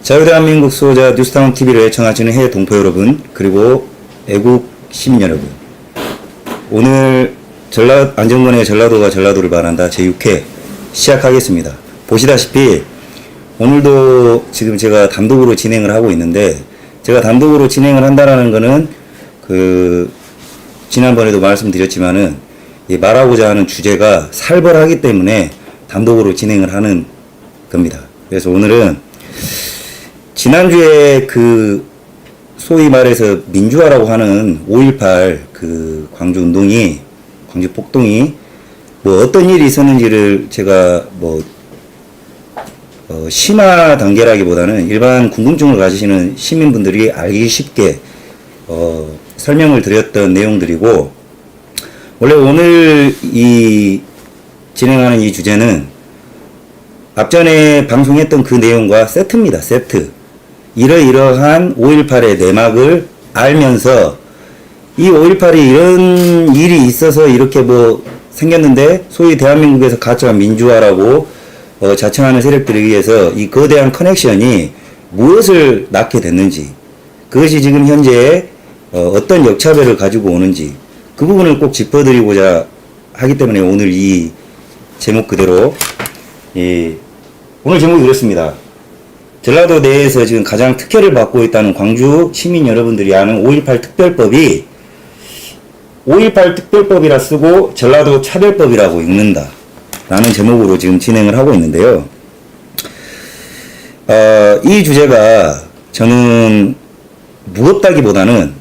자유대한민국 수호자 뉴스타운 TV를 애청하시는 해외 동포 여러분, 그리고 애국 시민 여러분, 오늘 안정권의 전라도가 전라도를 말한다 제6회 시작하겠습니다. 보시다시피 오늘도 지금 제가 단독으로 진행을 하고 있는데, 제가 단독으로 진행을 한다라는 거는 지난번에도 말씀드렸지만은 말하고자 하는 주제가 살벌하기 때문에 단독으로 진행을 하는 겁니다. 그래서 오늘은 지난주에 소위 말해서 민주화라고 하는 5.18 광주 운동이, 광주 폭동이 어떤 일이 있었는지를 제가 심화 단계라기보다는 일반 궁금증을 가지시는 시민분들이 알기 쉽게 설명을 드렸던 내용들이고, 원래 오늘 진행하는 이 주제는 앞전에 방송했던 그 내용과 세트입니다. 세트. 이러이러한 5.18의 내막을 알면서 이 5.18이 이런 일이 있어서 이렇게 생겼는데, 소위 대한민국에서 가짜 민주화라고 자청하는 세력들에 의해서 이 거대한 커넥션이 무엇을 낳게 됐는지, 그것이 지금 현재 어떤 역차별을 가지고 오는지, 그 부분을 꼭 짚어드리고자 하기 때문에 오늘 이 제목 그대로, 오늘 제목이 이렇습니다. 전라도 내에서 지금 가장 특혜를 받고 있다는 광주 시민 여러분들이 아는 5.18 특별법이 5.18 특별법이라 쓰고 전라도 차별법이라고 읽는다 라는 제목으로 지금 진행을 하고 있는데요. 이 주제가 저는 무겁다기보다는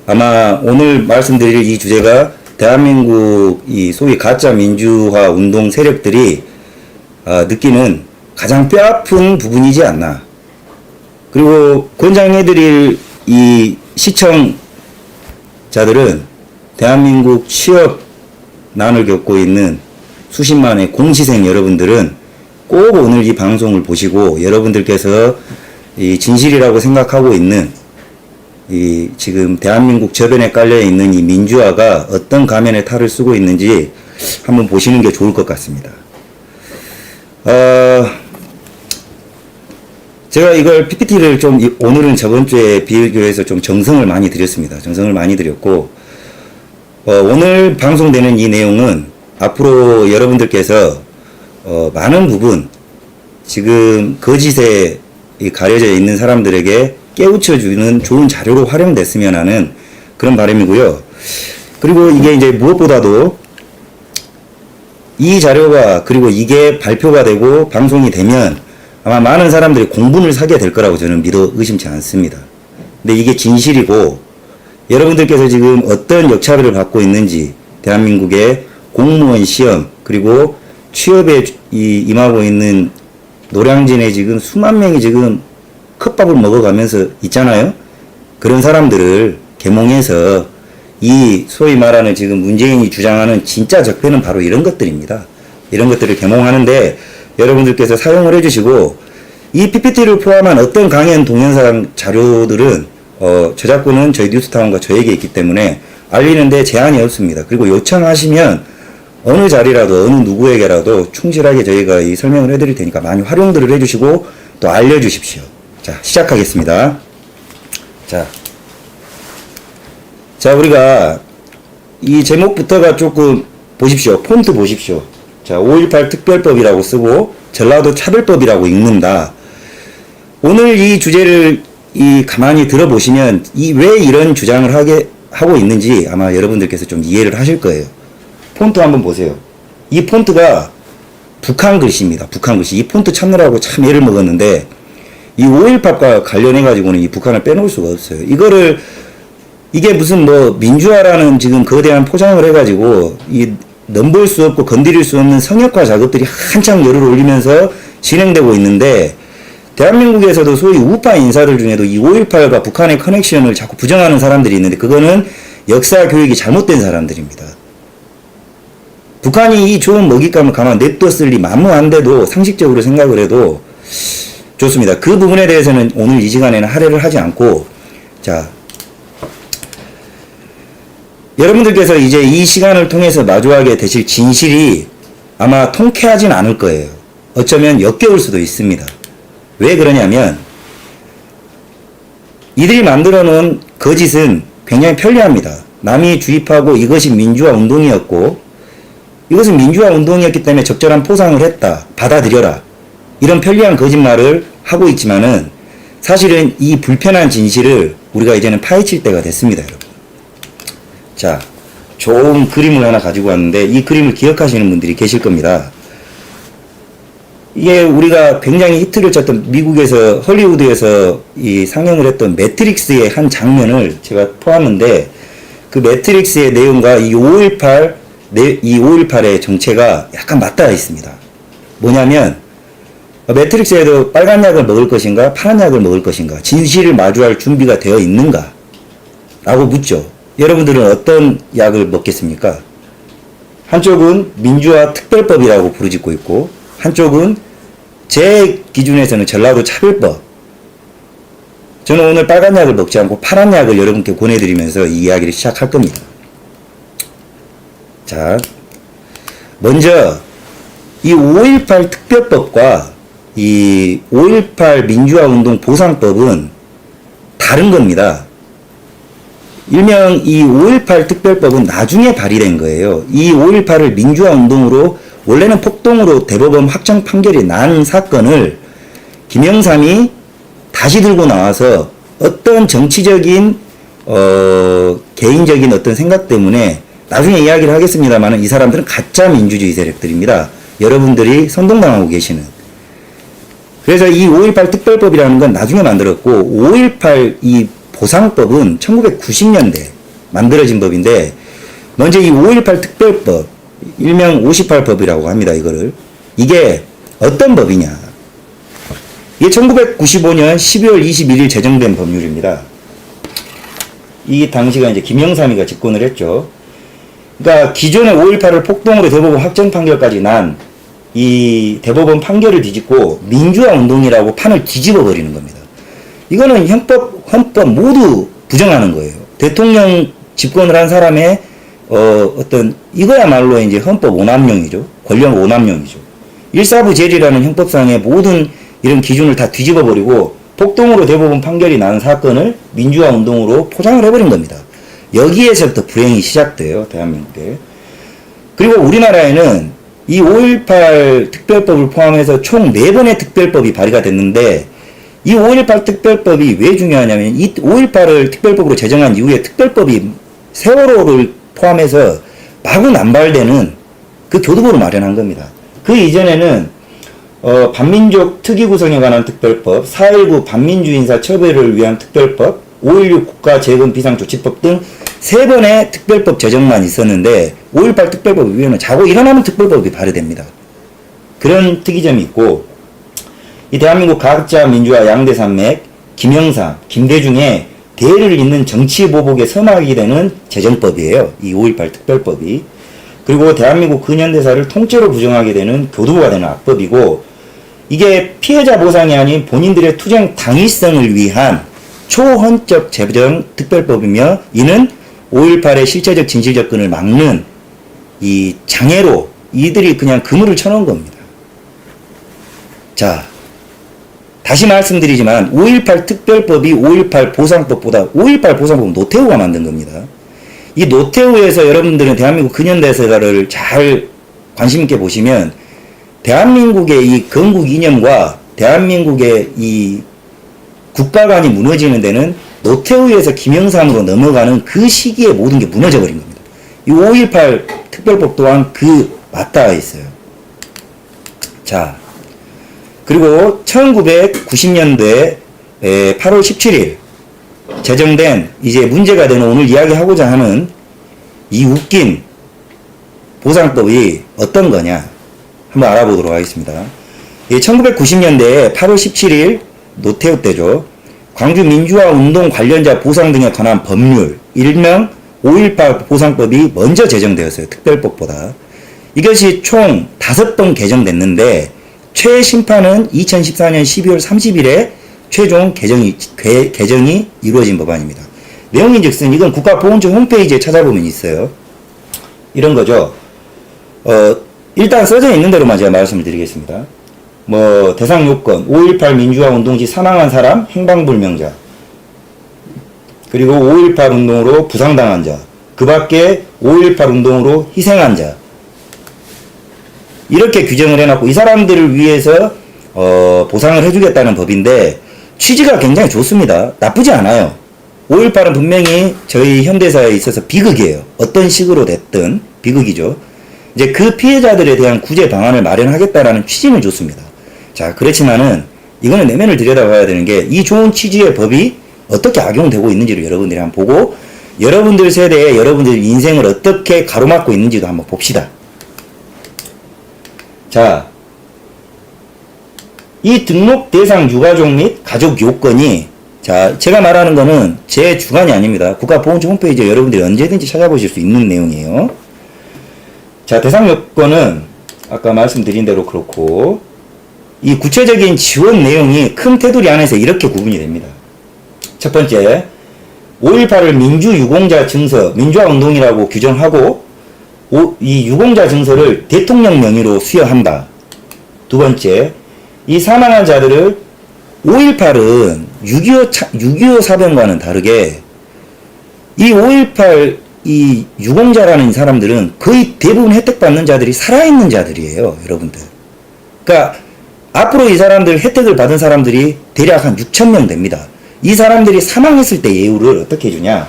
아마 오늘 말씀드릴 이 주제가 대한민국 이 소위 가짜 민주화 운동 세력들이 느끼는 가장 뼈아픈 부분이지 않나. 그리고 권장해드릴 이 시청자들은 대한민국 취업난을 겪고 있는 수십만의 공시생 여러분들은 꼭 오늘 이 방송을 보시고, 여러분들께서 이 진실이라고 생각하고 있는 지금 대한민국 저변에 깔려 있는 이 민주화가 어떤 가면의 탈을 쓰고 있는지 한번 보시는 게 좋을 것 같습니다. 제가 이걸 PPT를 오늘은 저번주에 비교해서 좀 정성을 많이 들였습니다. 정성을 많이 들였고, 오늘 방송되는 이 내용은 앞으로 여러분들께서 많은 부분 지금 거짓에 가려져 있는 사람들에게 깨우쳐주는 좋은 자료로 활용됐으면 하는 그런 바람이고요. 그리고 이게 이제 무엇보다도 이 자료가, 그리고 이게 발표가 되고 방송이 되면 아마 많은 사람들이 공분을 사게 될 거라고 저는 믿어 의심치 않습니다. 근데 이게 진실이고, 여러분들께서 지금 어떤 역차별을 받고 있는지, 대한민국의 공무원 시험, 그리고 취업에 임하고 있는 노량진에 지금 수만 명이 지금 컵밥을 먹어가면서 있잖아요. 그런 사람들을 계몽해서 이 소위 말하는 지금 문재인이 주장하는 진짜 적폐는 바로 이런 것들입니다. 이런 것들을 계몽하는데 여러분들께서 사용을 해주시고, 이 PPT를 포함한 어떤 강연 동영상 자료들은 저작권은 저희 뉴스타운과 저에게 있기 때문에 알리는데 제한이 없습니다. 그리고 요청하시면 어느 자리라도 어느 누구에게라도 충실하게 저희가 이 설명을 해드릴 테니까 많이 활용들을 해주시고 또 알려주십시오. 자, 시작하겠습니다. 자, 우리가 이 제목부터가 조금 보십시오. 폰트 보십시오. 자, 5.18 특별법이라고 쓰고 전라도 차별법이라고 읽는다. 오늘 이 주제를 가만히 들어보시면 왜 이런 주장을 하고 있는지 아마 여러분들께서 좀 이해를 하실 거예요. 폰트 한번 보세요. 이 폰트가 북한 글씨입니다. 북한 글씨. 이 폰트 찾느라고 참 애를 먹었는데, 이 5.18과 관련해가지고는 이 북한을 빼놓을 수가 없어요. 이게 무슨 민주화라는 지금 거대한 포장을 해가지고 넘볼 수 없고 건드릴 수 없는 성역화 작업들이 한창 열을 올리면서 진행되고 있는데, 대한민국에서도 소위 우파 인사들 중에도 이 5.18과 북한의 커넥션을 자꾸 부정하는 사람들이 있는데, 그거는 역사 교육이 잘못된 사람들입니다. 북한이 이 좋은 먹잇감을 가만 냅뒀을 리 만무한데도 상식적으로 생각을 해도 좋습니다. 그 부분에 대해서는 오늘 이 시간에는 할애를 하지 않고, 자, 여러분들께서 이제 이 시간을 통해서 마주하게 되실 진실이 아마 통쾌하진 않을 거예요. 어쩌면 역겨울 수도 있습니다. 왜 그러냐면 이들이 만들어 놓은 거짓은 굉장히 편리합니다. 남이 주입하고 이것이 민주화 운동이었고 이것은 민주화 운동이었기 때문에 적절한 포상을 했다. 받아들여라. 이런 편리한 거짓말을 하고 있지만은 사실은 이 불편한 진실을 우리가 이제는 파헤칠 때가 됐습니다, 여러분. 자, 좋은 그림을 하나 가지고 왔는데 이 그림을 기억하시는 분들이 계실 겁니다. 이게 우리가 굉장히 히트를 쳤던 미국에서 헐리우드에서 이 상영을 했던 매트릭스의 한 장면을 제가 포함했는데 그 매트릭스의 내용과 이 5.18의 정체가 약간 맞닿아 있습니다. 뭐냐면 매트릭스에도 빨간 약을 먹을 것인가 파란 약을 먹을 것인가 진실을 마주할 준비가 되어 있는가 라고 묻죠. 여러분들은 어떤 약을 먹겠습니까? 한쪽은 민주화 특별법이라고 부르짖고 있고 한쪽은 제 기준에서는 전라도 차별법. 저는 오늘 빨간 약을 먹지 않고 파란 약을 여러분께 권해드리면서 이 이야기를 시작할 겁니다. 자, 먼저 이 5.18 특별법과 이 5.18 민주화운동 보상법은 다른 겁니다. 일명 이 5.18 특별법은 나중에 발의된 거예요. 이 5.18을 민주화운동으로 원래는 폭동으로 대법원 확정 판결이 난 사건을 김영삼이 다시 들고 나와서 어떤 정치적인 개인적인 어떤 생각 때문에 나중에 이야기를 하겠습니다만 이 사람들은 가짜 민주주의 세력들입니다. 여러분들이 선동당하고 계시는. 그래서 이 5.18 특별법이라는 건 나중에 만들었고 5.18 이 보상법은 1990년대 만들어진 법인데 먼저 이 5.18 특별법 일명 58법이라고 합니다. 이거를. 이게 어떤 법이냐. 이게 1995년 12월 21일 제정된 법률입니다. 이 당시가 이제 김영삼이가 집권을 했죠. 그러니까 기존의 5.18을 폭동으로 대법원 확정 판결까지 난 이 대법원 판결을 뒤집고 민주화 운동이라고 판을 뒤집어 버리는 겁니다. 이거는 헌법 모두 부정하는 거예요. 대통령 집권을 한 사람의 어떤 이거야말로 이제 헌법 오남용이죠. 권력 오남용이죠. 일사부재리라는 형법상의 모든 이런 기준을 다 뒤집어 버리고 폭동으로 대법원 판결이 난 사건을 민주화 운동으로 포장을 해버린 겁니다. 여기에서부터 불행이 시작돼요. 대한민국에. 그리고 우리나라에는 이 5.18 특별법을 포함해서 총 4번의 특별법이 발의가 됐는데 이 5.18 특별법이 왜 중요하냐면 이 5.18을 특별법으로 제정한 이후에 특별법이 세월호를 포함해서 마구 남발되는 그 교두보를 마련한 겁니다. 그 이전에는 반민족 특이 구성에 관한 특별법, 4.19 반민주 인사 처벌을 위한 특별법, 5.16 국가재건 비상조치법 등 3번의 특별법 제정만 있었는데 5.18 특별법 이후에는 자고 일어나면 특별법이 발의됩니다. 그런 특이점이 있고 이 대한민국 가학자 민주화 양대산맥 김영삼, 김대중의 대를 잇는 정치보복에 서막이 되는 제정법이에요. 이 5.18 특별법이. 그리고 대한민국 근현대사를 통째로 부정하게 되는 교두보가 되는 악법이고 이게 피해자 보상이 아닌 본인들의 투쟁 당위성을 위한 초헌적 제정 특별법이며 이는 5.18의 실체적 진실 접근을 막는 이 장애로 이들이 그냥 그물을 쳐놓은 겁니다. 자, 다시 말씀드리지만 5.18 특별법이 5.18 보상법보다 5.18 보상법은 노태우가 만든 겁니다. 이 노태우에서 여러분들은 대한민국 근현대사를 잘 관심있게 보시면 대한민국의 이 건국 이념과 대한민국의 이 국가관이 무너지는 데는 노태우에서 김영삼으로 넘어가는 그 시기에 모든 게 무너져버린 겁니다. 이 5.18 특별법 또한 그 맞닿아 있어요. 자, 그리고 1990년대 8월 17일 제정된 이제 문제가 되는 오늘 이야기하고자 하는 이 웃긴 보상법이 어떤 거냐 한번 알아보도록 하겠습니다. 1990년대 8월 17일 노태우 때죠. 광주 민주화 운동 관련자 보상 등에 관한 법률 일명 5.18 보상법이 먼저 제정되었어요. 특별법보다. 이것이 총 5번 개정됐는데 최심판은 2014년 12월 30일에 최종 개정이 이루어진 법안입니다. 내용인즉슨 이건 국가보훈처 홈페이지에 찾아보면 있어요. 이런 거죠. 일단 써져 있는 대로만 제가 말씀을 드리겠습니다. 대상 요건 5.18 민주화 운동 시 사망한 사람 행방불명자 그리고 5.18 운동으로 부상당한 자, 그 밖에 5.18 운동으로 희생한 자, 이렇게 규정을 해놨고, 이 사람들을 위해서 보상을 해주겠다는 법인데, 취지가 굉장히 좋습니다. 나쁘지 않아요. 5.18은 분명히 저희 현대사에 있어서 비극이에요. 어떤 식으로 됐든 비극이죠. 이제 그 피해자들에 대한 구제 방안을 마련하겠다라는 취지는 좋습니다. 자, 그렇지만은 이거는 내면을 들여다봐야 되는 게, 이 좋은 취지의 법이 어떻게 악용되고 있는지를 여러분들이 한번 보고, 여러분들 세대에 여러분들 인생을 어떻게 가로막고 있는지도 한번 봅시다. 자, 이 등록 대상 유가족 및 가족 요건이, 자, 제가 말하는 거는 제 주관이 아닙니다. 국가보훈처 홈페이지에 여러분들이 언제든지 찾아보실 수 있는 내용이에요. 자, 대상 요건은 아까 말씀드린 대로 그렇고, 이 구체적인 지원 내용이 큰 테두리 안에서 이렇게 구분이 됩니다. 첫 번째, 5.18을 민주유공자 증서, 민주화운동이라고 규정하고, 이 유공자 증서를 대통령 명의로 수여한다. 두 번째, 이 사망한 자들을 5.18은 6.25 사변과는 다르게, 이 5.18 이 유공자라는 사람들은 거의 대부분 혜택 받는 자들이 살아있는 자들이에요, 여러분들. 그러니까 앞으로 이 사람들 혜택을 받은 사람들이 대략 한 6,000명 됩니다. 이 사람들이 사망했을 때 예우를 어떻게 해주냐?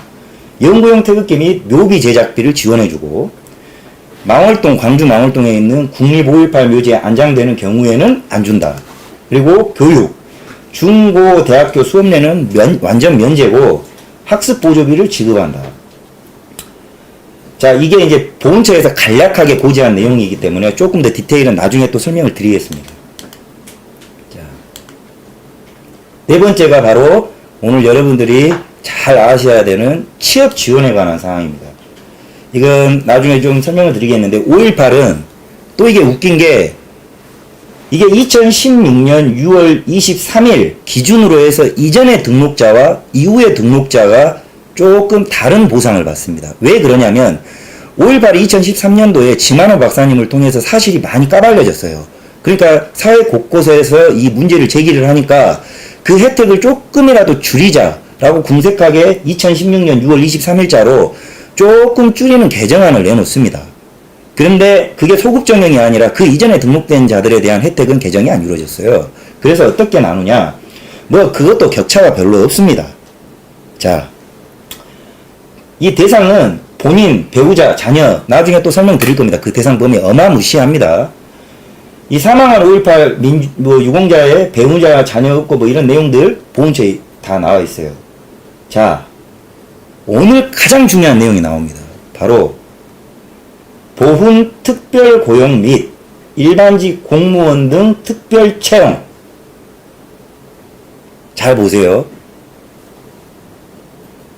연구용 태극기 및 묘비 제작비를 지원해주고, 망월동, 광주 망월동에 있는 국립 5.18 묘지에 안장되는 경우에는 안 준다. 그리고 교육, 중고, 대학교 수업료는 완전 면제고 학습 보조비를 지급한다. 자, 이게 이제 보훈처에서 간략하게 고지한 내용이기 때문에 조금 더 디테일은 나중에 또 설명을 드리겠습니다. 자, 네 번째가 바로 오늘 여러분들이 잘 아셔야 되는 취업 지원에 관한 사항입니다. 이건 나중에 좀 설명을 드리겠는데, 5.18은 또 이게 웃긴 게, 이게 2016년 6월 23일 기준으로 해서 이전의 등록자와 이후의 등록자가 조금 다른 보상을 받습니다. 왜 그러냐면, 5.18이 2013년도에 지만호 박사님을 통해서 사실이 많이 까발려졌어요. 그러니까 사회 곳곳에서 이 문제를 제기를 하니까 그 혜택을 조금이라도 줄이자라고 궁색하게 2016년 6월 23일자로 조금 줄이는 개정안을 내놓습니다. 그런데 그게 소급 적용이 아니라 그 이전에 등록된 자들에 대한 혜택은 개정이 안 이루어졌어요. 그래서 어떻게 나누냐? 뭐 그것도 격차가 별로 없습니다. 자, 이 대상은 본인, 배우자, 자녀, 나중에 또 설명드릴 겁니다. 그 대상 범위 어마무시합니다. 이 사망한 5.18 유공자의 배우자, 자녀 없고 뭐 이런 내용들 보훈처에 다 나와 있어요. 자, 오늘 가장 중요한 내용이 나옵니다. 바로 보훈 특별 고용 및 일반직 공무원 등 특별 채용. 잘 보세요.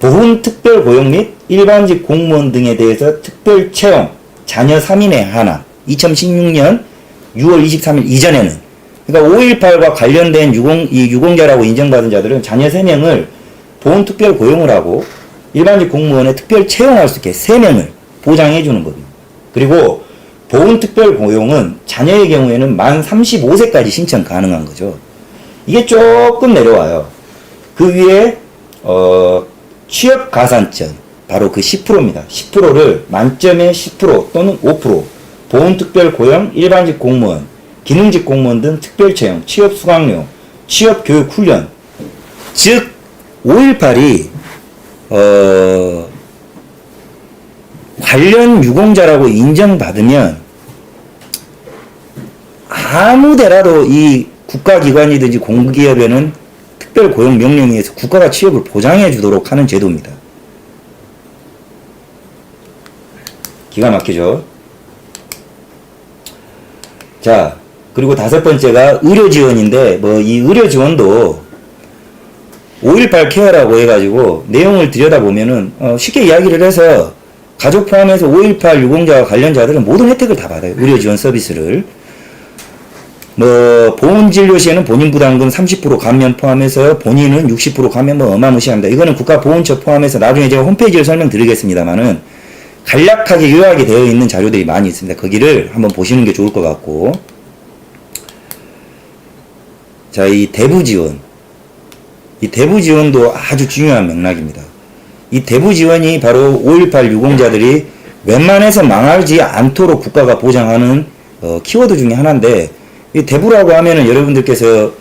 보훈 특별 고용 및 일반직 공무원 등에 대해서 특별 채용, 자녀 3인에 하나. 2016년 6월 23일 이전에는, 그러니까 5.18과 관련된 유공자라고 인정받은 자들은 자녀 3명을 보훈 특별 고용을 하고 일반직 공무원에 특별 채용할 수 있게 3명을 보장해 주는 겁니다. 그리고 보훈 특별 고용은 자녀의 경우에는 만 35세까지 신청 가능한 거죠. 이게 조금 내려와요. 그 위에 취업 가산점, 바로 그 10%입니다. 10%를 만점에 10% 또는 5%, 보훈 특별 고용, 일반직 공무원, 기능직 공무원 등 특별 채용, 취업 수강료, 취업 교육 훈련. 즉 5.18이 관련 유공자라고 인정받으면 아무 데라도 이 국가기관이든지 공기업에는 특별 고용 명령에 의해서 국가가 취업을 보장해 주도록 하는 제도입니다. 기가 막히죠? 자, 그리고 다섯 번째가 의료 지원인데, 뭐 이 의료 지원도 5.18 케어라고 해가지고 내용을 들여다보면은 쉽게 이야기를 해서 가족 포함해서 5.18 유공자와 관련자들은 모든 혜택을 다 받아요. 의료 지원 서비스를. 뭐 보훈진료 시에는 본인 부담금 30% 감면 포함해서 본인은 60% 감면, 뭐 어마무시합니다. 이거는 국가보훈처 포함해서 나중에 제가 홈페이지를 설명드리겠습니다만은 간략하게 요약이 되어 있는 자료들이 많이 있습니다. 거기를 한번 보시는 게 좋을 것 같고. 자, 이 대부 지원. 이 대부 지원도 아주 중요한 맥락입니다. 이 대부 지원이 바로 5.18 유공자들이 웬만해서 망하지 않도록 국가가 보장하는 키워드 중에 하나인데, 이 대부라고 하면은 여러분들께서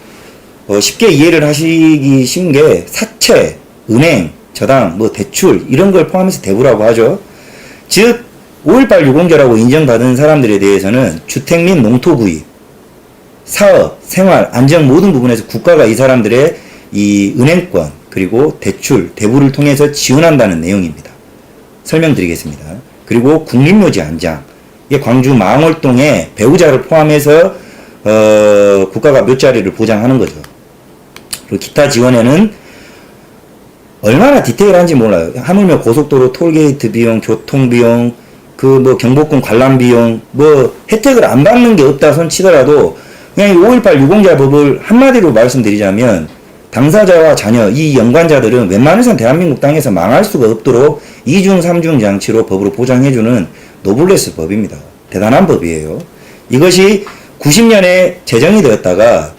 쉽게 이해를 하시기 쉬운 게 사채, 은행, 저당, 뭐 대출 이런 걸 포함해서 대부라고 하죠. 즉 5.18 유공자라고 인정받은 사람들에 대해서는 주택 및 농토 구입, 사업, 생활, 안정 모든 부분에서 국가가 이 사람들의 이 은행권 그리고 대출, 대부를 통해서 지원한다는 내용입니다. 설명드리겠습니다. 그리고 국립묘지 안장, 이게 광주 망월동에 배우자를 포함해서 국가가 묘자리를 보장하는 거죠. 그리고 기타 지원에는 얼마나 디테일한지 몰라요. 하물며 고속도로 톨게이트 비용, 교통 비용, 그 뭐 경복궁 관람 비용, 뭐 혜택을 안 받는 게 없다 손 치더라도 그냥 이 5.18 유공자 법을 한마디로 말씀드리자면 당사자와 자녀, 이 연관자들은 웬만해선 대한민국 땅에서 망할 수가 없도록 2중, 3중 장치로 법으로 보장해주는 노블레스 법입니다. 대단한 법이에요. 이것이 90년에 제정이 되었다가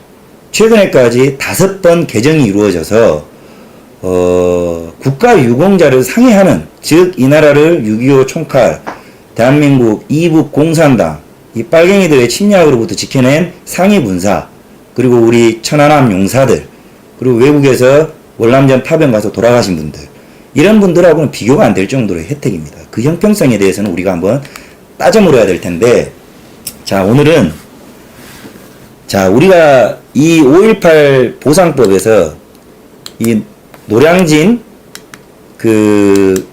최근에까지 5번 개정이 이루어져서 국가 유공자를 상해하는, 즉 이 나라를 6.25 총칼, 대한민국 이북 공산당, 이 빨갱이들의 침략으로부터 지켜낸 상위 군사, 그리고 우리 천안함 용사들, 그리고 외국에서 월남전 파병 가서 돌아가신 분들, 이런 분들하고는 비교가 안 될 정도의 혜택입니다. 그 형평성에 대해서는 우리가 한번 따져 물어야 될 텐데, 자, 오늘은, 자, 우리가 이 5.18 보상법에서 이 노량진 그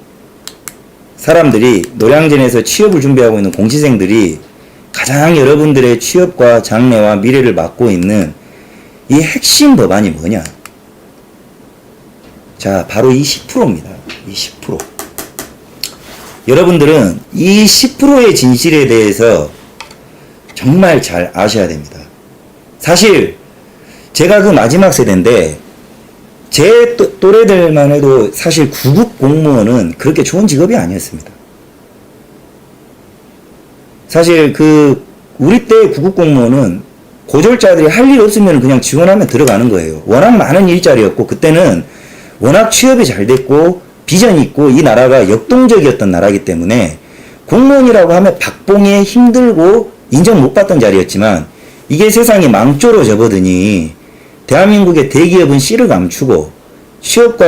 사람들이, 노량진에서 취업을 준비하고 있는 공시생들이 가장 여러분들의 취업과 장래와 미래를 맡고 있는 이 핵심 법안이 뭐냐? 자, 바로 이 10%입니다. 이 10%. 여러분들은 이 10%의 진실에 대해서 정말 잘 아셔야 됩니다. 사실 제가 그 마지막 세대인데 제 또래들만 해도 사실 구급 공무원은 그렇게 좋은 직업이 아니었습니다. 사실 그 우리 때 구급 공무원은 고졸자들이 할 일 없으면 그냥 지원하면 들어가는 거예요. 워낙 많은 일자리였고 그때는 워낙 취업이 잘 됐고 비전이 있고 이 나라가 역동적이었던 나라이기 때문에 공무원이라고 하면 박봉에 힘들고 인정 못 받던 자리였지만 이게 세상이 망조로 접어드니 대한민국의 대기업은 씨를 감추고 취업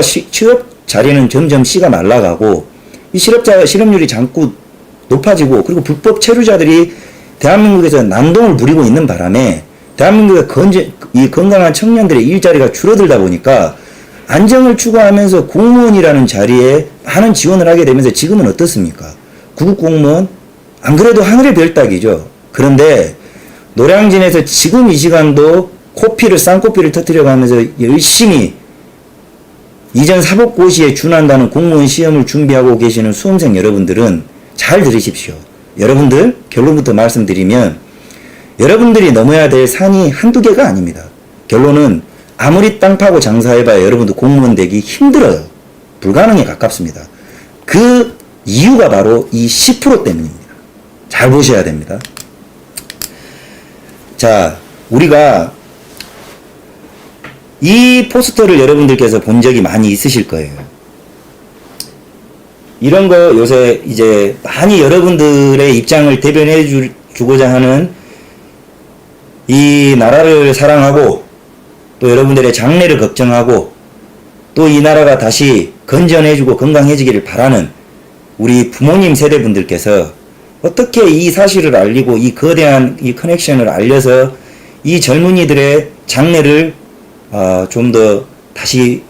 자리는 점점 씨가 말라가고 이 실업률이 자꾸 높아지고 그리고 불법 체류자들이 대한민국에서 난동을 부리고 있는 바람에 대한민국의 이 건강한 청년들의 일자리가 줄어들다 보니까 안정을 추구하면서 공무원이라는 자리에 많은 지원을 하게 되면서 지금은 어떻습니까? 구급 공무원? 안 그래도 하늘의 별 따기죠. 그런데 노량진에서 지금 이 시간도 쌍코피를 터뜨려가면서 열심히 이전 사법고시에 준한다는 공무원 시험을 준비하고 계시는 수험생 여러분들은 잘 들으십시오. 여러분들 결론부터 말씀드리면 여러분들이 넘어야 될 산이 한두 개가 아닙니다. 결론은 아무리 땅 파고 장사해봐야 여러분들 공무원 되기 힘들어요. 불가능에 가깝습니다. 그 이유가 바로 이 10% 때문입니다. 잘 보셔야 됩니다. 자, 우리가 이 포스터를 여러분들께서 본 적이 많이 있으실 거예요. 이런 거 요새 이제 많이 여러분들의 입장을 대변해 주고자 하는 이 나라를 사랑하고 또 여러분들의 장래를 걱정하고 또 이 나라가 다시 건전해지고 건강해지기를 바라는 우리 부모님 세대분들께서 어떻게 이 사실을 알리고 이 거대한 이 커넥션을 알려서 이 젊은이들의 장래를 좀 더 다시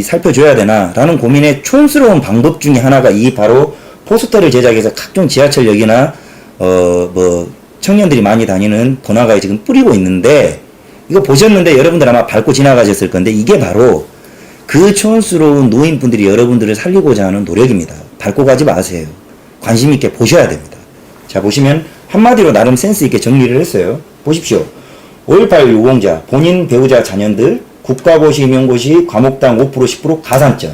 살펴줘야 되나 라는 고민의 촌스러운 방법 중에 하나가 이 바로 포스터를 제작해서 각종 지하철역이나 뭐 청년들이 많이 다니는 번화가에 지금 뿌리고 있는데 이거 보셨는데 여러분들 아마 밟고 지나가셨을 건데 이게 바로 그 촌스러운 노인분들이 여러분들을 살리고자 하는 노력입니다. 밟고 가지 마세요. 관심 있게 보셔야 됩니다. 자, 보시면 한마디로 나름 센스 있게 정리를 했어요. 보십시오. 5.18 유공자, 본인, 배우자, 자녀들, 국가고시, 임용고시, 과목당 5%, 10% 가산점,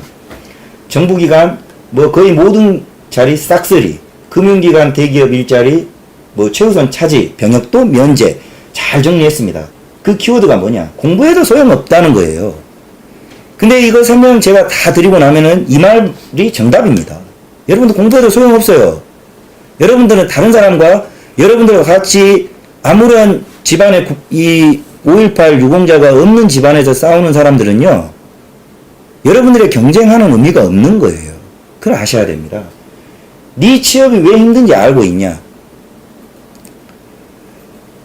정부기관, 뭐 거의 모든 자리 싹쓸이, 금융기관, 대기업 일자리, 뭐 최우선 차지, 병역도 면제, 잘 정리했습니다. 그 키워드가 뭐냐? 공부해도 소용없다는 거예요. 근데 이거 설명 제가 다 드리고 나면은 이 말이 정답입니다. 여러분들 공부해도 소용없어요. 여러분들은 다른 사람과 여러분들과 같이 아무런 집안에 이 5.18 유공자가 없는 집안에서 싸우는 사람들은요, 여러분들의 경쟁하는 의미가 없는 거예요. 그걸 아셔야 됩니다. 네 취업이 왜 힘든지 알고 있냐?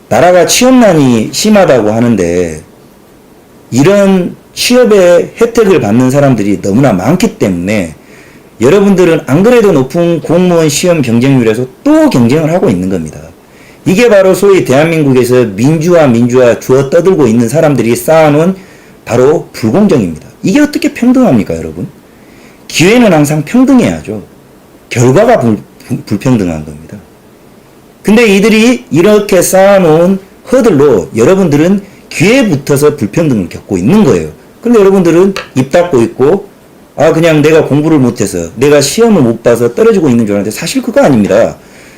나라가 취업난이 심하다고 하는데 이런 취업의 혜택을 받는 사람들이 너무나 많기 때문에 여러분들은 안 그래도 높은 공무원 시험 경쟁률에서 또 경쟁을 하고 있는 겁니다. 이게 바로 소위 대한민국에서 민주화 주어 떠들고 있는 사람들이 쌓아놓은 바로 불공정입니다. 이게 어떻게 평등합니까, 여러분? 기회는 항상 평등해야죠. 결과가 불평등한 겁니다. 근데 이들이 이렇게 쌓아놓은 허들로 여러분들은 기회에 붙어서 불평등을 겪고 있는 거예요. 근데 여러분들은 입 닫고 있고, 그냥 내가 공부를 못해서, 내가 시험을 못 봐서 떨어지고 있는 줄 알았는데 사실 그거 아닙니다.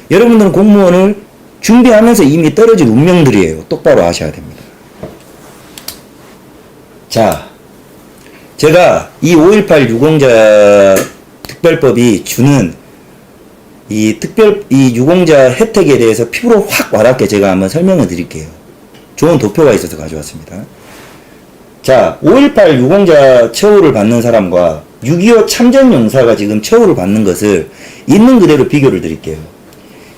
여러분들은 공무원을 준비하면서 이미 떨어질 운명들이에요. 똑바로 아셔야 됩니다. 자, 제가 이 5.18 유공자 특별법이 주는 이 유공자 혜택에 대해서 피부로 확 와닿게 제가 한번 설명을 드릴게요. 좋은 도표가 있어서 가져왔습니다. 자, 5.18 유공자 처우를 받는 사람과 6.25 참전용사가 지금 처우를 받는 것을 있는 그대로 비교를 드릴게요.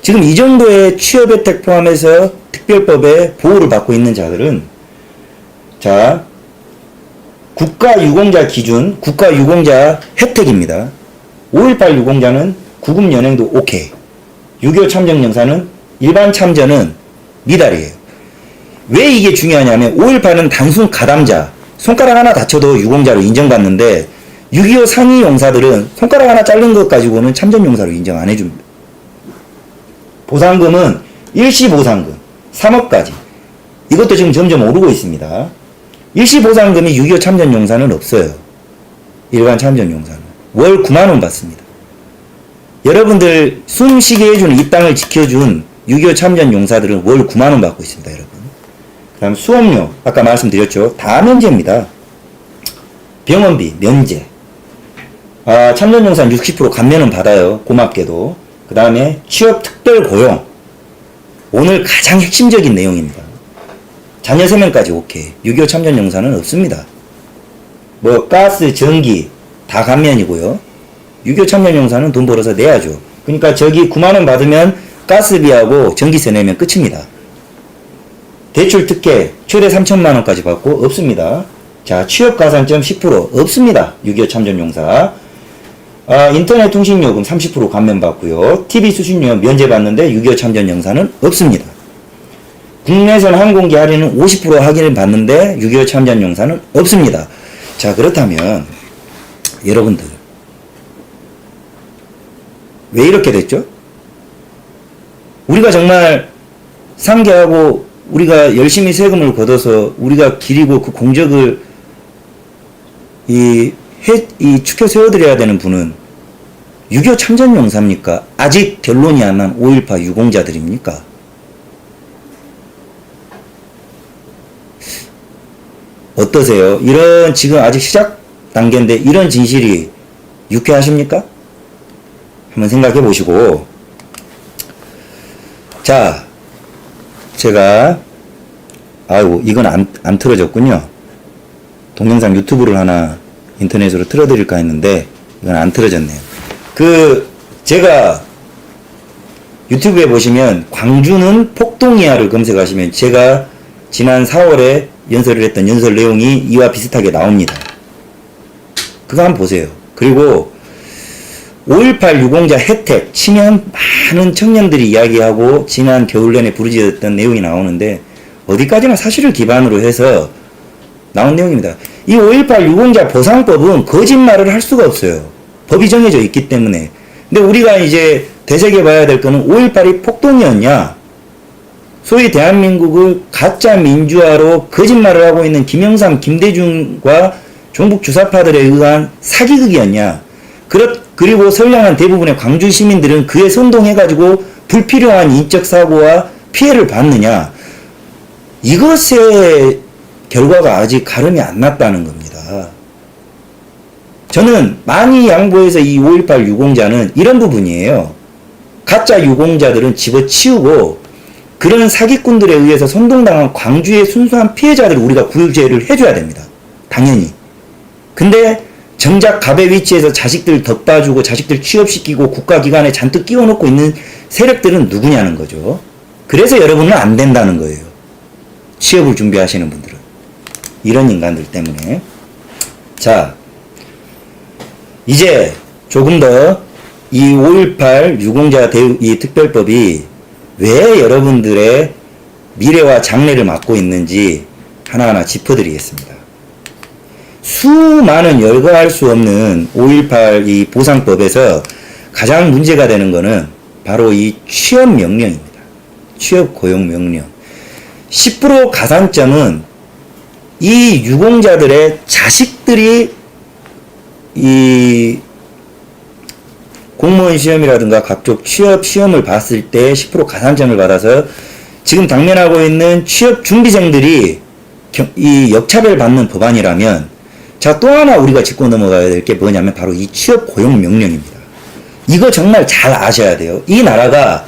지금 이 정도의 취업 혜택 포함해서 특별법에 보호를 받고 있는 자들은, 자, 국가 유공자 기준, 국가 유공자 혜택입니다. 5.18 유공자는 구급 연행도 오케이. 6.25 참전용사는 일반 참전은 미달이에요. 왜 이게 중요하냐면 5.18은 단순 가담자, 손가락 하나 다쳐도 유공자로 인정받는데 6.25 상위 용사들은 손가락 하나 자른 것 가지고는 참전용사로 인정 안 해줍니다. 보상금은 일시 보상금 3억까지. 이것도 지금 점점 오르고 있습니다. 일시 보상금이 6.25 참전용사는 없어요. 일반 참전용사는. 월 9만원 받습니다. 여러분들 숨쉬게 해주는 이 땅을 지켜준 6.25 참전용사들은 월 9만원 받고 있습니다, 여러분. 그 다음 수업료, 아까 말씀드렸죠. 다 면제입니다. 병원비, 면제. 참전용사는 60% 감면은 받아요. 고맙게도. 그 다음에 취업 특별 고용. 오늘 가장 핵심적인 내용입니다. 자녀 3명까지 오케이. 6.25 참전용사는 없습니다. 뭐 가스, 전기 다 감면이고요. 6.25 참전용사는 돈 벌어서 내야죠. 그러니까 저기 9만원 받으면 가스비하고 전기세 내면 끝입니다. 대출 특혜 최대 3천만원까지 받고 없습니다. 자, 취업가산점 10% 없습니다. 6.25 참전용사. 인터넷 통신요금 30% 감면받고요. TV 수신료 면제받는데 6.25 참전용사는 없습니다. 국내선 항공기 할인은 50% 할인을 받는데 6.25 참전용사는 없습니다. 자, 그렇다면 여러분들 왜 이렇게 됐죠? 우리가 정말 상계하고 우리가 열심히 세금을 걷어서 우리가 기리고 그 공적을 축혀 세워드려야 되는 분은 6.25 참전용사입니까? 아직 결론이 안 난 5.18 유공자들입니까? 어떠세요? 이런 지금 아직 시작 단계인데 이런 진실이 유쾌하십니까? 한번 생각해 보시고, 자, 제가 이건 안 틀어졌군요. 동영상 유튜브를 하나 인터넷으로 틀어드릴까 했는데 이건 안 틀어졌네요. 제가 유튜브에 보시면 광주는 폭동이야를 검색하시면 제가 지난 4월에 연설을 했던 연설 내용이 이와 비슷하게 나옵니다. 그거 한번 보세요. 그리고 5.18 유공자 혜택 치면 많은 청년들이 이야기하고 지난 겨울 내내 부르짖었던 내용이 나오는데 어디까지나 사실을 기반으로 해서 나온 내용입니다. 이 5.18 유공자 보상법은 거짓말을 할 수가 없어요. 법이 정해져 있기 때문에. 근데 우리가 이제 되새겨봐야 될 거는 5.18이 폭동이었냐, 소위 대한민국을 가짜 민주화로 거짓말을 하고 있는 김영삼, 김대중과 종북 주사파들에 의한 사기극이었냐, 그리고 선량한 대부분의 광주 시민들은 그에 선동해가지고 불필요한 인적사고와 피해를 받느냐, 이것의 결과가 아직 가름이 안 났다는 겁니다. 저는 많이 양보해서 이 5.18 유공자는 이런 부분이에요. 가짜 유공자들은 집어치우고 그런 사기꾼들에 의해서 선동당한 광주의 순수한 피해자들을 우리가 구제를 해줘야 됩니다. 당연히. 근데 정작 갑의 위치에서 자식들 덕봐주고 자식들 취업시키고 국가기관에 잔뜩 끼워놓고 있는 세력들은 누구냐는 거죠. 그래서 여러분은 안 된다는 거예요. 취업을 준비하시는 분들은. 이런 인간들 때문에. 자, 이제 조금 더 이 5.18 유공자 대우 이 특별법이 왜 여러분들의 미래와 장래를 맡고 있는지 하나하나 짚어드리겠습니다. 수많은 열거할 수 없는 5.18 이 보상법에서 가장 문제가 되는 것은 바로 이 취업 명령입니다. 취업 고용 명령. 10% 가산점은 이 유공자들의 자식들이 이 공무원 시험이라든가 각종 취업 시험을 봤을 때 10% 가산점을 받아서 지금 당면하고 있는 취업 준비생들이 이 역차별 받는 법안이라면, 자, 또 하나 우리가 짚고 넘어가야 될 게 뭐냐면 바로 이 취업 고용 명령입니다. 이거 정말 잘 아셔야 돼요. 이 나라가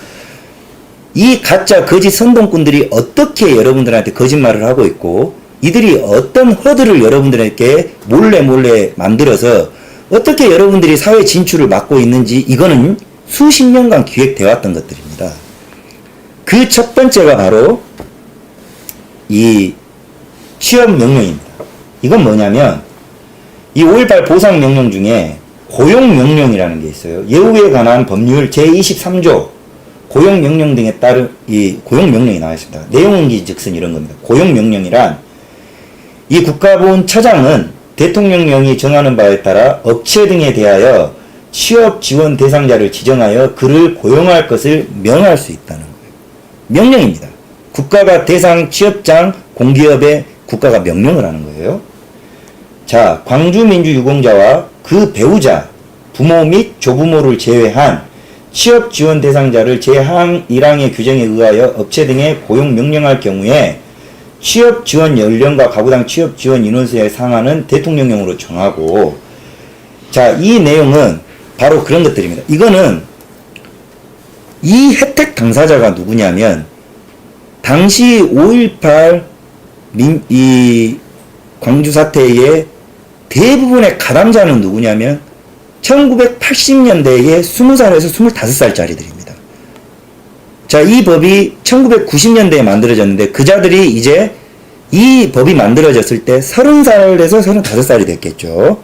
이 가짜 거짓 선동꾼들이 어떻게 여러분들한테 거짓말을 하고 있고, 이들이 어떤 허들을 여러분들에게 몰래 만들어서 어떻게 여러분들이 사회 진출을 막고 있는지, 이거는 수십 년간 기획되어 왔던 것들입니다. 그 첫 번째가 바로 이 취업 명령입니다. 이건 뭐냐면 이 5.18 보상 명령 중에 고용 명령이라는 게 있어요. 예우에 관한 법률 제23조 고용 명령 등에 따른 이 고용 명령이 나와 있습니다. 내용은 즉슨 이런 겁니다. 고용 명령이란 이 국가보훈처장은 대통령령이 정하는 바에 따라 업체 등에 대하여 취업 지원 대상자를 지정하여 그를 고용할 것을 명할 수 있다는 거예요. 명령입니다. 국가가 대상 취업장 공기업에 국가가 명령을 하는 거예요. 자, 광주민주유공자와 그 배우자, 부모 및 조부모를 제외한 취업 지원 대상자를 제1항 1항의 규정에 의하여 업체 등에 고용 명령할 경우에 취업 지원 연령과 가구당 취업 지원 인원수에 상한은 대통령령으로 정하고, 자, 이 내용은 바로 그런 것들입니다. 이거는 이 혜택 당사자가 누구냐면 당시 5.18 이 광주 사태의 대부분의 가담자는 누구냐면 1980년대에 20살에서 25살짜리들입니다. 자, 이 법이 1990년대에 만들어졌는데 그자들이 이제 이 법이 만들어졌을 때 30살에서 35살이 됐겠죠.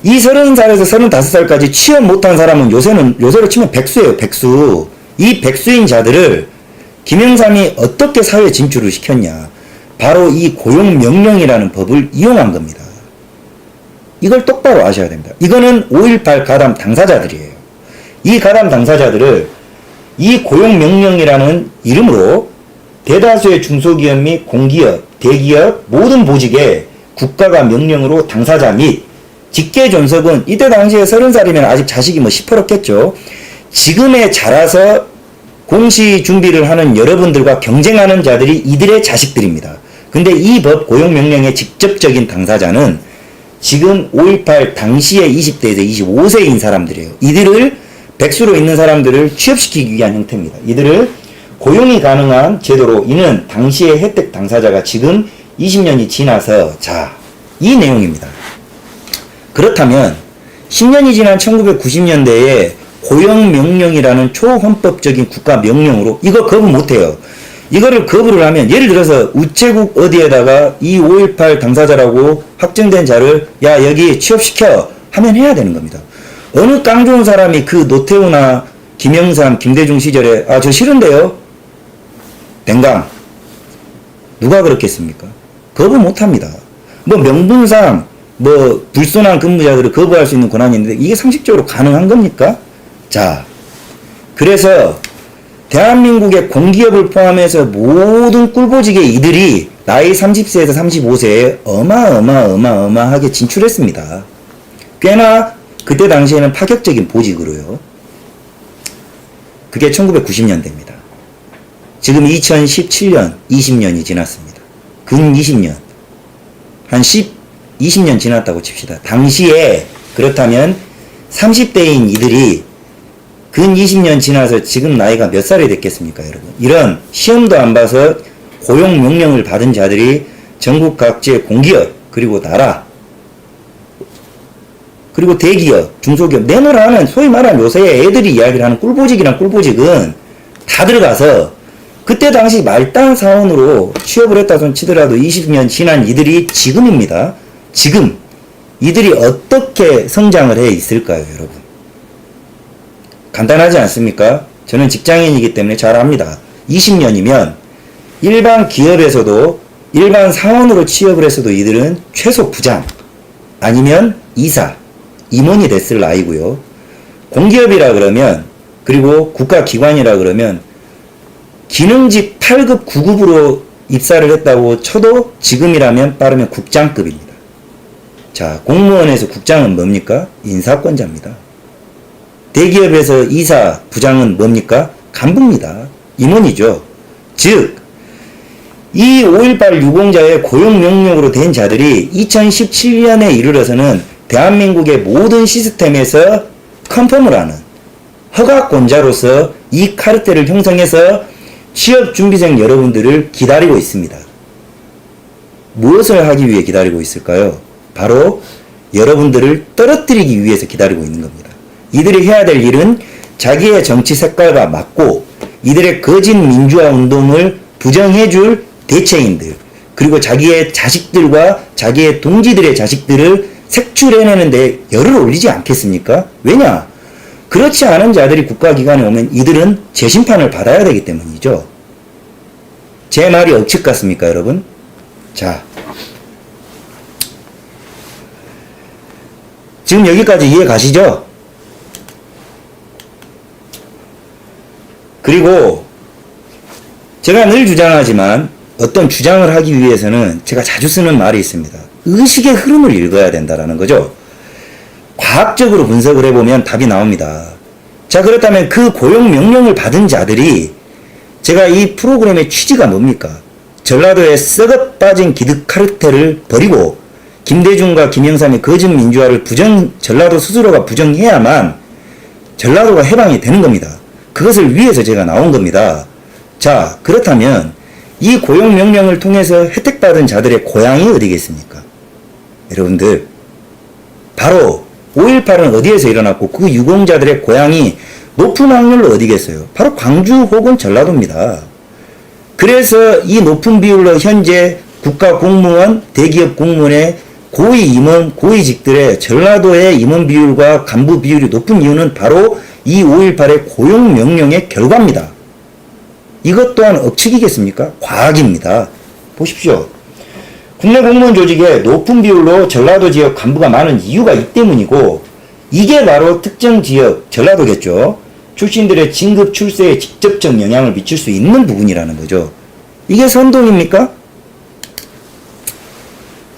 이 30살에서 35살까지 취업 못한 사람은 요새로 치면 백수예요, 백수. 이 백수인 자들을 김영삼이 어떻게 사회 진출을 시켰냐. 바로 이 고용명령이라는 법을 이용한 겁니다. 이걸 똑바로 아셔야 됩니다. 이거는 5.18 가담 당사자들이에요. 이 가담 당사자들을 이 고용명령이라는 이름으로 대다수의 중소기업 및 공기업, 대기업 모든 보직에 국가가 명령으로 당사자 및 직계존속은 이때 당시에 30살이면 아직 자식이 뭐 시퍼렇겠죠. 지금에 자라서 공시 준비를 하는 여러분들과 경쟁하는 자들이 이들의 자식들입니다. 근데 이 법 고용명령의 직접적인 당사자는 지금 5.18 당시에 20대에서 25세인 사람들이에요. 이들을 백수로 있는 사람들을 취업시키기 위한 형태입니다. 이들을 고용이 가능한 제도로, 이는 당시의 혜택 당사자가 지금 20년이 지나서, 자, 이 내용입니다. 그렇다면 10년이 지난 1990년대에 고용명령이라는 초헌법적인 국가명령으로 이거 거부 못해요. 이거를 거부를 하면, 예를 들어서 우체국 어디에다가 이 5.18 당사자라고 확정된 자를 야 여기 취업시켜 하면 해야 되는 겁니다. 어느 깡 좋은 사람이 그 노태우나 김영삼, 김대중 시절에 아 저 싫은데요? 댕강. 누가 그렇겠습니까? 거부 못합니다. 뭐 명분상 뭐 불손한 근무자들을 거부할 수 있는 권한이 있는데 이게 상식적으로 가능한 겁니까? 자, 그래서 대한민국의 공기업을 포함해서 모든 꿀보직의 이들이 나이 30세에서 35세에 어마어마하게 진출했습니다. 꽤나 그때 당시에는 파격적인 보직으로요. 그게 1990년대입니다. 지금 2017년, 20년이 지났습니다. 근 20년. 한 20년 지났다고 칩시다. 당시에 그렇다면 30대인 이들이 근 20년 지나서 지금 나이가 몇 살이 됐겠습니까, 여러분? 이런 시험도 안 봐서 고용 명령을 받은 자들이 전국 각지의 공기업, 그리고 나라, 그리고 대기업, 중소기업, 내놓으라는 소위 말하는 요새 애들이 이야기를 하는 꿀보직이란 꿀보직은 다 들어가서 그때 당시 말단 사원으로 취업을 했다 손 치더라도 20년 지난 이들이 지금입니다. 지금 이들이 어떻게 성장을 해 있을까요, 여러분? 간단하지 않습니까? 저는 직장인이기 때문에 잘 압니다. 20년이면 일반 기업에서도 일반 사원으로 취업을 했어도 이들은 최소 부장 아니면 이사, 임원이 됐을 나이고요. 공기업이라 그러면, 그리고 국가기관이라 그러면 기능직 8급 9급으로 입사를 했다고 쳐도 지금이라면 빠르면 국장급입니다. 자, 공무원에서 국장은 뭡니까? 인사권자입니다. 대기업에서 이사, 부장은 뭡니까? 간부입니다. 임원이죠. 즉, 이 5.18 유공자의 고용명령으로 된 자들이 2017년에 이르러서는 대한민국의 모든 시스템에서 컨펌을 하는 허가권자로서 이 카르텔을 형성해서 취업준비생 여러분들을 기다리고 있습니다. 무엇을 하기 위해 기다리고 있을까요? 바로 여러분들을 떨어뜨리기 위해서 기다리고 있는 겁니다. 이들이 해야 될 일은 자기의 정치 색깔과 맞고 이들의 거짓 민주화 운동을 부정해줄 대체인들, 그리고 자기의 자식들과 자기의 동지들의 자식들을 색출해내는데 열을 올리지 않겠습니까? 왜냐? 그렇지 않은 자들이 국가기관에 오면 이들은 재심판을 받아야 되기 때문이죠. 제 말이 억측 같습니까, 여러분? 자, 지금 여기까지 이해 가시죠? 그리고 제가 늘 주장하지만 어떤 주장을 하기 위해서는 제가 자주 쓰는 말이 있습니다. 의식의 흐름을 읽어야 된다라는 거죠. 과학적으로 분석을 해보면 답이 나옵니다. 자, 그렇다면 그 고용 명령을 받은 자들이, 제가 이 프로그램의 취지가 뭡니까? 전라도의 썩어 빠진 기득 카르텔을 버리고 김대중과 김영삼의 거짓 민주화를 전라도 스스로가 부정해야만 전라도가 해방이 되는 겁니다. 그것을 위해서 제가 나온 겁니다. 자, 그렇다면 이 고용 명령을 통해서 혜택받은 자들의 고향이 어디겠습니까? 여러분들, 바로 5.18은 어디에서 일어났고 그 유공자들의 고향이 높은 확률로 어디겠어요? 바로 광주 혹은 전라도입니다. 그래서 이 높은 비율로 현재 국가공무원, 대기업 공무원의 고위 임원, 고위직들의 전라도의 임원 비율과 간부 비율이 높은 이유는 바로 이 5.18의 고용 명령의 결과입니다. 이것 또한 억측이겠습니까? 과학입니다. 보십시오. 국내 공무원 조직에 높은 비율로 전라도 지역 간부가 많은 이유가 이 때문이고, 이게 바로 특정 지역, 전라도겠죠. 출신들의 진급 출세에 직접적 영향을 미칠 수 있는 부분이라는 거죠. 이게 선동입니까?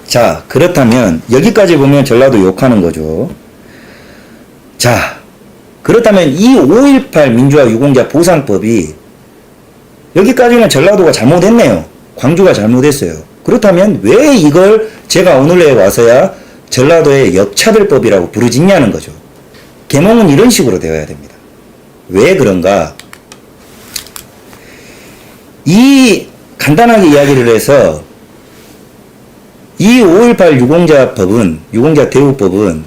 자, 그렇다면 여기까지 보면 전라도 욕하는 거죠. 자, 그렇다면 이 5.18 민주화 유공자 보상법이, 여기까지는 전라도가 잘못했네요. 광주가 잘못했어요. 그렇다면 왜 이걸 제가 오늘에 와서야 전라도의 역차별법이라고 부르짖냐는 거죠. 계몽은 이런 식으로 되어야 됩니다. 왜 그런가? 이 간단하게 이야기를 해서 이 5.18 유공자법은, 유공자 대우법은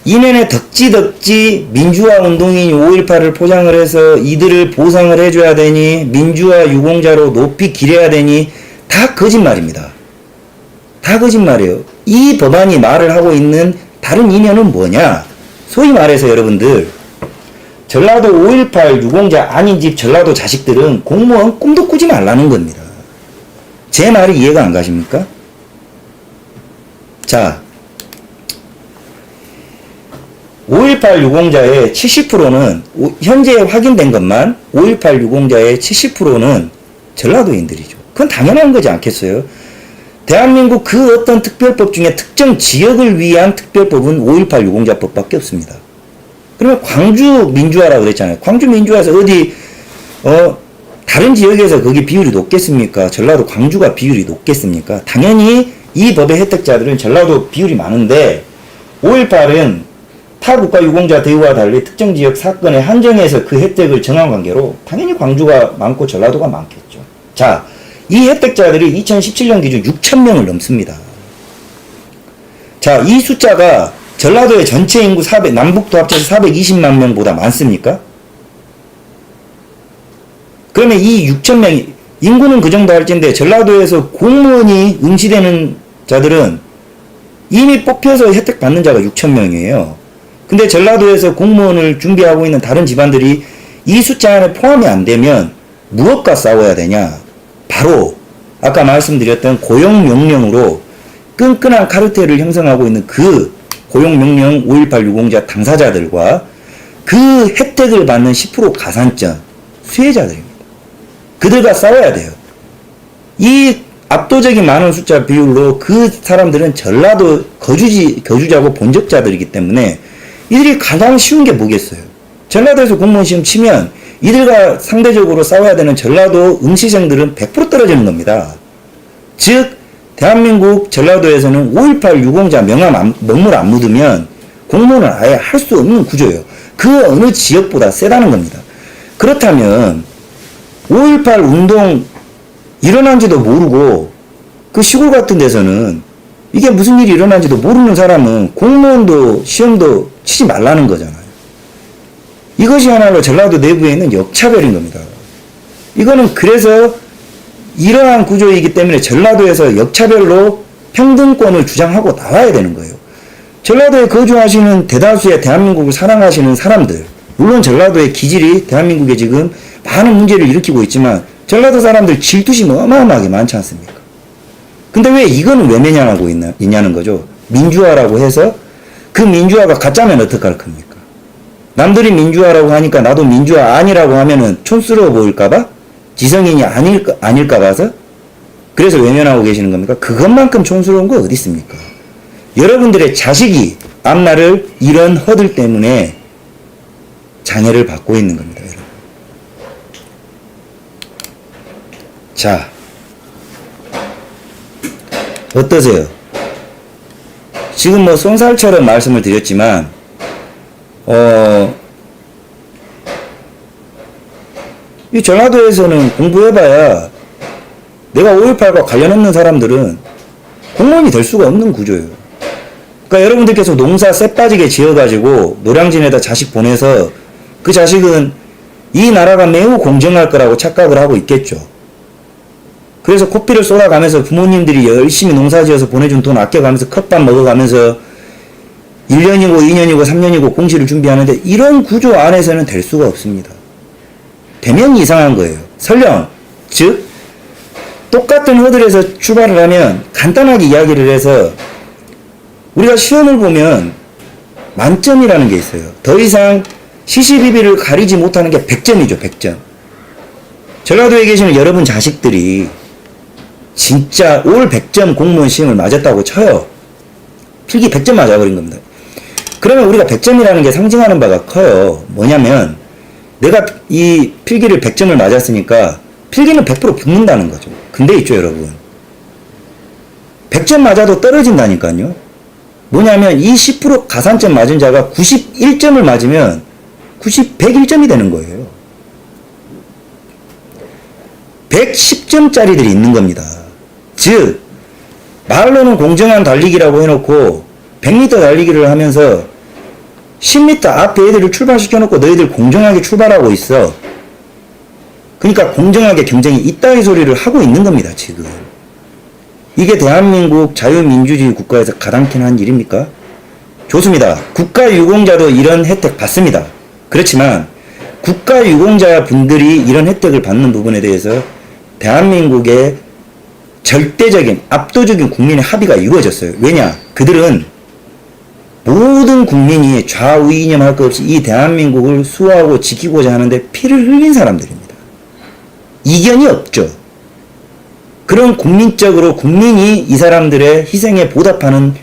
이내에 덕지덕지 민주화 운동인이 5.18을 포장을 해서 이들을 보상을 해줘야 되니, 민주화 유공자로 높이 기려야 되니, 다 거짓말입니다. 다 거짓말이에요. 이 법안이 말을 하고 있는 다른 이면은 뭐냐? 소위 말해서 여러분들, 전라도 5.18 유공자 아닌 집 전라도 자식들은 공무원 꿈도 꾸지 말라는 겁니다. 제 말이 이해가 안 가십니까? 자, 5.18 유공자의 70%는, 현재 확인된 것만 5.18 유공자의 70%는 전라도인들이죠. 그건 당연한 거지 않겠어요? 대한민국 그 어떤 특별법 중에 특정 지역을 위한 특별법은 5.18 유공자법밖에 없습니다. 그러면 광주 민주화라고 그랬잖아요. 광주 민주화에서 어디 다른 지역에서 거기 비율이 높겠습니까? 전라도 광주가 비율이 높겠습니까? 당연히 이 법의 혜택자들은 전라도 비율이 많은데 5.18은 타 국가 유공자 대우와 달리 특정 지역 사건에 한정해서 그 혜택을 정한 관계로 당연히 광주가 많고 전라도가 많겠죠. 자, 이 혜택자들이 2017년 기준 6,000명을 넘습니다. 자, 이 숫자가 전라도의 전체 인구 남북도 합쳐서 420만 명보다 많습니까? 그러면 이 6,000명이, 인구는 그 정도 할진데 전라도에서 공무원이 응시되는 자들은 이미 뽑혀서 혜택 받는 자가 6,000명이에요. 근데 전라도에서 공무원을 준비하고 있는 다른 집안들이 이 숫자 안에 포함이 안 되면 무엇과 싸워야 되냐? 바로 아까 말씀드렸던 고용명령으로 끈끈한 카르텔을 형성하고 있는 그 고용명령 5.18 유공자 당사자들과 그 혜택을 받는 10% 가산점 수혜자들입니다. 그들과 싸워야 돼요. 이 압도적인 많은 숫자 비율로 그 사람들은 전라도 거주자고 본적자들이기 때문에 이들이 가장 쉬운 게 뭐겠어요? 전라도에서 공무원 시험 치면 이들과 상대적으로 싸워야 되는 전라도 응시생들은 100% 떨어지는 겁니다. 즉 대한민국 전라도에서는 5.18 유공자 명물 안 묻으면 공무원을 아예 할 수 없는 구조예요. 그 어느 지역보다 세다는 겁니다. 그렇다면 5.18 운동 일어난지도 모르고 그 시골 같은 데서는 이게 무슨 일이 일어난지도 모르는 사람은 공무원도 시험도 치지 말라는 거잖아요. 이것이 하나로 전라도 내부에 있는 역차별인 겁니다. 이거는 그래서 이러한 구조이기 때문에 전라도에서 역차별로 평등권을 주장하고 나와야 되는 거예요. 전라도에 거주하시는 대다수의 대한민국을 사랑하시는 사람들, 물론 전라도의 기질이 대한민국에 지금 많은 문제를 일으키고 있지만 전라도 사람들 질투심 어마어마하게 많지 않습니까? 근데 왜 이거는 왜 매냐하고 있냐는 거죠. 민주화라고 해서 그 민주화가 가짜면 어떡할 겁니까? 남들이 민주화라고 하니까 나도 민주화 아니라고 하면은 촌스러워 보일까봐? 지성인이 아닐까 봐서? 그래서 외면하고 계시는 겁니까? 그것만큼 촌스러운 거 어디 있습니까? 여러분들의 자식이 앞날을 이런 허들 때문에 장애를 받고 있는 겁니다, 여러분. 자, 어떠세요? 지금 뭐 쏜살처럼 말씀을 드렸지만 이 전라도에서는 공부해봐야 내가 5.18과 관련 없는 사람들은 공무원이 될 수가 없는 구조예요. 그러니까 여러분들께서 농사 쎄 빠지게 지어가지고 노량진에다 자식 보내서 그 자식은 이 나라가 매우 공정할 거라고 착각을 하고 있겠죠. 그래서 코피를 쏟아가면서 부모님들이 열심히 농사지어서 보내준 돈 아껴가면서 컵밥 먹어가면서 1년이고 2년이고 3년이고 공시를 준비하는데 이런 구조 안에서는 될 수가 없습니다. 되면 이상한 거예요. 설령 즉 똑같은 허들에서 출발을 하면 간단하게 이야기를 해서 우리가 시험을 보면 만점이라는 게 있어요. 더 이상 시시비비를 가리지 못하는 게 100점이죠. 100점. 전라도에 계시는 여러분 자식들이 진짜 올 100점 공무원 시험을 맞았다고 쳐요. 필기 100점 맞아버린 겁니다. 그러면 우리가 100점이라는 게 상징하는 바가 커요. 뭐냐면 내가 이 필기를 100점을 맞았으니까 필기는 100% 붙는다는 거죠. 근데 있죠, 여러분. 100점 맞아도 떨어진다니까요. 뭐냐면 이 10% 가산점 맞은 자가 91점을 맞으면 101점이 되는 거예요. 110점짜리들이 있는 겁니다. 즉 말로는 공정한 달리기라고 해놓고 100m 달리기를 하면서 10m 앞에 애들을 출발시켜놓고 너희들 공정하게 출발하고 있어. 그러니까 공정하게 경쟁이 있다 이 소리를 하고 있는 겁니다. 지금 이게 대한민국 자유민주주의 국가에서 가당키는 한 일입니까? 좋습니다. 국가유공자도 이런 혜택 받습니다. 그렇지만 국가유공자 분들이 이런 혜택을 받는 부분에 대해서 대한민국의 절대적인 압도적인 국민의 합의가 이루어졌어요. 왜냐? 그들은 모든 국민이 좌우 이념할 것 없이 이 대한민국을 수호하고 지키고자 하는데 피를 흘린 사람들입니다. 이견이 없죠. 그런 국민적으로 국민이 이 사람들의 희생에 보답하는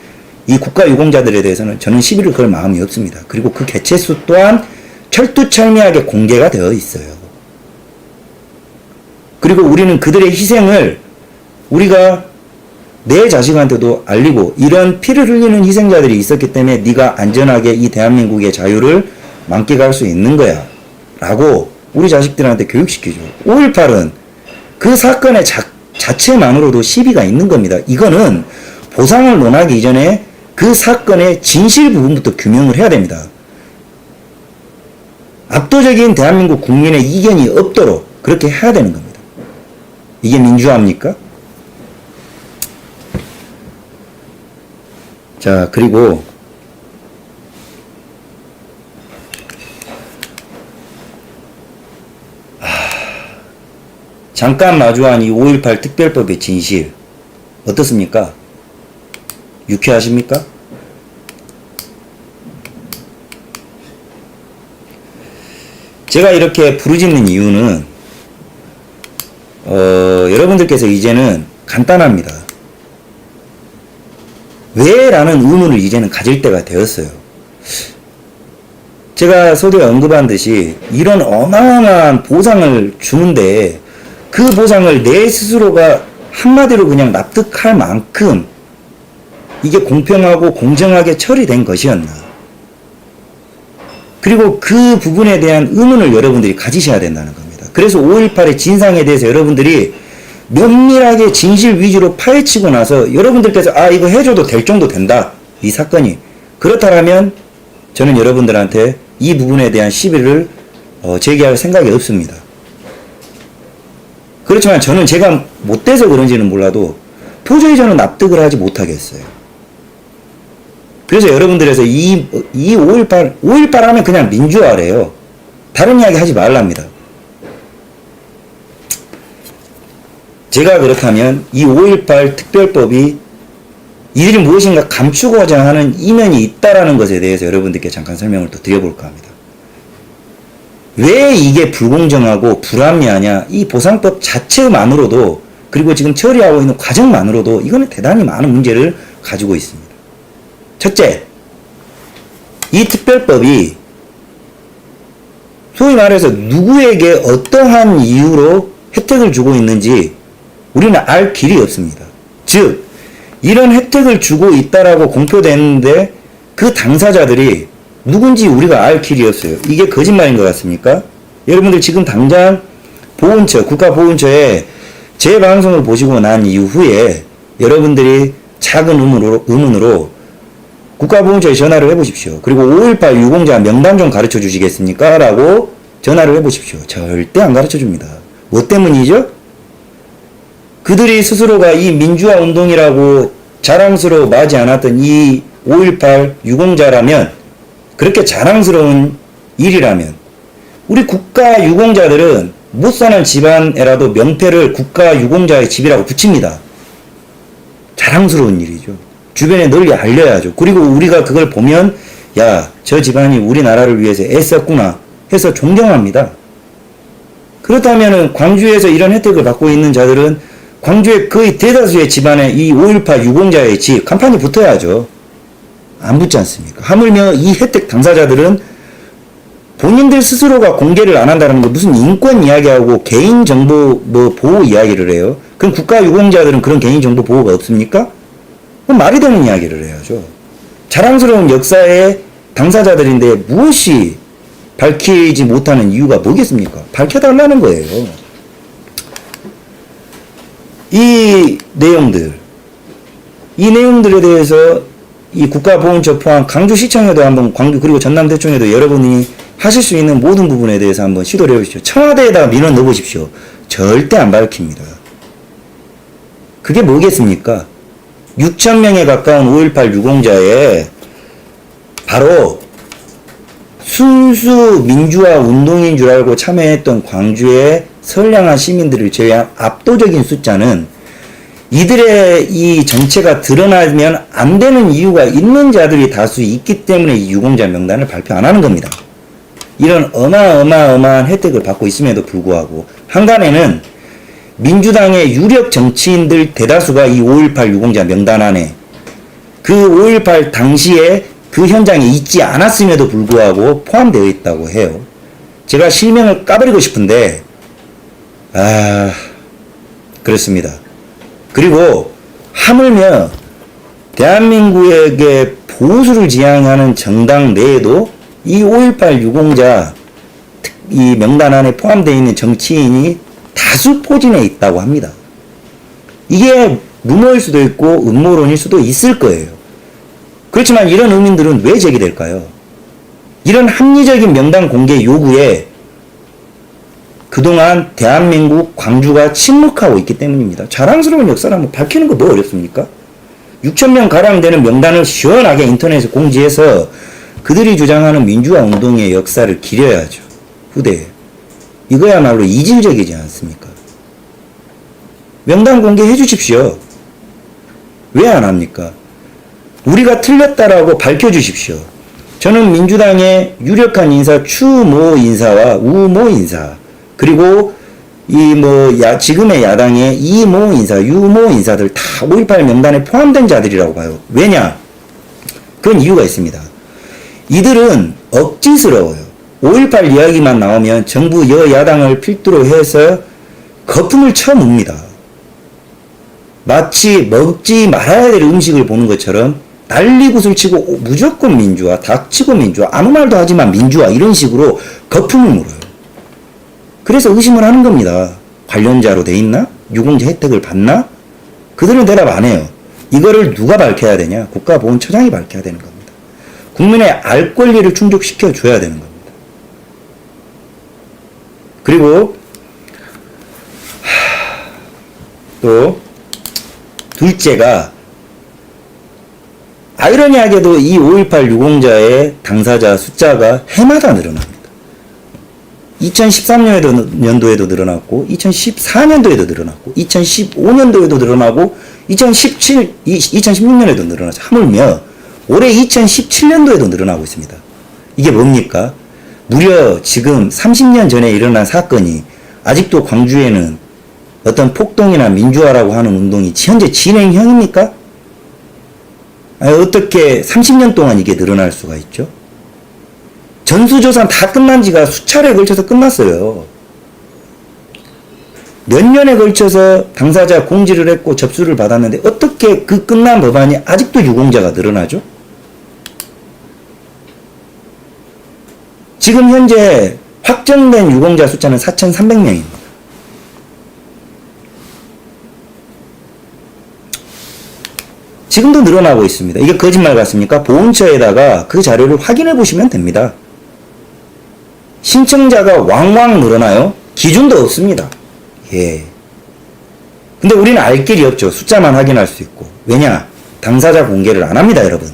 이 국가유공자들에 대해서는 저는 시비를 걸 마음이 없습니다. 그리고 그 개체수 또한 철두철미하게 공개가 되어 있어요. 그리고 우리는 그들의 희생을 우리가 내 자식한테도 알리고 이런 피를 흘리는 희생자들이 있었기 때문에 네가 안전하게 이 대한민국의 자유를 만끽할 수 있는 거야 라고 우리 자식들한테 교육시키죠. 5.18은 그 사건의 자체만으로도 시비가 있는 겁니다. 이거는 보상을 논하기 이전에 그 사건의 진실 부분부터 규명을 해야 됩니다. 압도적인 대한민국 국민의 이견이 없도록 그렇게 해야 되는 겁니다. 이게 민주화입니까? 자, 그리고 잠깐 마주한 이 5.18 특별법의 진실 어떻습니까? 유쾌하십니까? 제가 이렇게 부르짖는 이유는 여러분들께서 이제는 간단합니다. 왜? 라는 의문을 이제는 가질 때가 되었어요. 제가 서두에 언급한 듯이 이런 어마어마한 보상을 주는데 그 보상을 내 스스로가 한마디로 그냥 납득할 만큼 이게 공평하고 공정하게 처리된 것이었나. 그리고 그 부분에 대한 의문을 여러분들이 가지셔야 된다는 겁니다. 그래서 5.18의 진상에 대해서 여러분들이 면밀하게 진실 위주로 파헤치고 나서 여러분들께서 이거 해줘도 될 정도 된다. 이 사건이. 그렇다면 저는 여러분들한테 이 부분에 대한 시비를 제기할 생각이 없습니다. 그렇지만 저는 제가 못돼서 그런지는 몰라도 도저히 저는 납득을 하지 못하겠어요. 그래서 여러분들에서 이 5.18 하면 그냥 민주화래요. 다른 이야기 하지 말랍니다. 제가 그렇다면 이 5.18 특별법이 이들이 무엇인가 감추고자 하는 이면이 있다라는 것에 대해서 여러분들께 잠깐 설명을 또 드려볼까 합니다. 왜 이게 불공정하고 불합리하냐? 이 보상법 자체만으로도 그리고 지금 처리하고 있는 과정만으로도 이거는 대단히 많은 문제를 가지고 있습니다. 첫째, 이 특별법이 소위 말해서 누구에게 어떠한 이유로 혜택을 주고 있는지 우리는 알 길이 없습니다. 즉, 이런 혜택을 주고 있다라고 공표되는데 그 당사자들이 누군지 우리가 알 길이 없어요. 이게 거짓말인 것 같습니까? 여러분들 지금 당장 보훈처, 국가보훈처에 제 방송을 보시고 난 이후에 여러분들이 작은 의문으로 국가보훈처에 전화를 해보십시오. 그리고 5.18 유공자 명단 좀 가르쳐 주시겠습니까? 라고 전화를 해보십시오. 절대 안 가르쳐 줍니다. 뭐 때문이죠? 그들이 스스로가 이 민주화 운동이라고 자랑스러워 마지 않았던 이 5.18 유공자라면, 그렇게 자랑스러운 일이라면 우리 국가 유공자들은 못 사는 집안에라도 명패를 국가 유공자의 집이라고 붙입니다. 자랑스러운 일이죠. 주변에 널리 알려야죠. 그리고 우리가 그걸 보면 야, 저 집안이 우리나라를 위해서 애썼구나 해서 존경합니다. 그렇다면 광주에서 이런 혜택을 받고 있는 자들은 광주의 거의 대다수의 집안에 이 5.18 유공자의 집 간판이 붙어야죠. 안 붙지 않습니까? 하물며 이 혜택 당사자들은 본인들 스스로가 공개를 안 한다는 거 무슨 인권 이야기하고 개인정보 보호 이야기를 해요. 그럼 국가 유공자들은 그런 개인정보 보호가 없습니까? 그럼 말이 되는 이야기를 해야죠. 자랑스러운 역사의 당사자들인데 무엇이 밝히지 못하는 이유가 뭐겠습니까? 밝혀달라는 거예요. 이 내용들에 대해서 이 국가보훈처 포함 광주시청에도 한번 그리고 전남대청에도 여러분이 하실 수 있는 모든 부분에 대해서 한번 시도를 해보십시오. 청와대에다 민원 넣어보십시오. 절대 안 밝힙니다. 그게 뭐겠습니까? 6,000명에 가까운 5.18 유공자에 바로 순수 민주화 운동인 줄 알고 참여했던 광주의 선량한 시민들을 제외한 압도적인 숫자는 이들의 이 정체가 드러나면 안 되는 이유가 있는 자들이 다수 있기 때문에 이 유공자 명단을 발표 안 하는 겁니다. 이런 어마어마한 혜택을 받고 있음에도 불구하고 한간에는 민주당의 유력 정치인들 대다수가 이 5.18 유공자 명단 안에 그 5.18 당시에 그 현장에 있지 않았음에도 불구하고 포함되어 있다고 해요. 제가 실명을 까버리고 싶은데 그렇습니다. 그리고 하물며 대한민국에게 보수를 지향하는 정당 내에도 이 5.18 유공자 이 명단 안에 포함되어 있는 정치인이 다수 포진해 있다고 합니다. 이게 루머일 수도 있고 음모론일 수도 있을 거예요. 그렇지만 이런 의문들은 왜 제기될까요? 이런 합리적인 명단 공개 요구에 그동안 대한민국 광주가 침묵하고 있기 때문입니다. 자랑스러운 역사를 한번 밝히는 거 뭐 어렵습니까? 6,000명 가량 되는 명단을 시원하게 인터넷에 공지해서 그들이 주장하는 민주화 운동의 역사를 기려야죠. 후대에. 이거야말로 이질적이지 않습니까? 명단 공개해 주십시오. 왜 안 합니까? 우리가 틀렸다라고 밝혀주십시오. 저는 민주당의 유력한 인사 추모 인사와 우모 인사 그리고 지금의 야당의 이모 인사, 유모 인사들 다 5.18 명단에 포함된 자들이라고 봐요. 왜냐? 그건 이유가 있습니다. 이들은 억지스러워요. 5.18 이야기만 나오면 정부 여야당을 필두로 해서 거품을 쳐뭅니다. 마치 먹지 말아야 될 음식을 보는 것처럼 난리굿을 치고 무조건 민주화, 닥치고 민주화, 아무 말도 하지만 민주화 이런 식으로 거품을 물어요. 그래서 의심을 하는 겁니다. 관련자로 돼 있나? 유공자 혜택을 받나? 그들은 대답 안 해요. 이거를 누가 밝혀야 되냐? 국가보훈처장이 밝혀야 되는 겁니다. 국민의 알 권리를 충족시켜 줘야 되는 겁니다. 그리고 또 둘째가 아이러니하게도 이 5.18 유공자의 당사자 숫자가 해마다 늘어납니다. 2013년도에도 늘어났고 2014년도에도 늘어났고 2015년도에도 늘어나고 2016년에도 늘어나죠. 하물며 올해 2017년도에도 늘어나고 있습니다. 이게 뭡니까? 무려 지금 30년 전에 일어난 사건이 아직도 광주에는 어떤 폭동이나 민주화라고 하는 운동이 현재 진행형입니까? 아니, 어떻게 30년 동안 이게 늘어날 수가 있죠? 전수조사 다 끝난 지가 수차례에 걸쳐서 끝났어요. 몇 년에 걸쳐서 당사자 공지를 했고 접수를 받았는데 어떻게 그 끝난 법안이 아직도 유공자가 늘어나죠? 지금 현재 확정된 유공자 숫자는 4,300명입니다. 지금도 늘어나고 있습니다. 이게 거짓말 같습니까? 보훈처에다가 그 자료를 확인해 보시면 됩니다. 신청자가 왕왕 늘어나요? 기준도 없습니다. 예. 근데 우리는 알 길이 없죠. 숫자만 확인할 수 있고. 왜냐? 당사자 공개를 안 합니다, 여러분.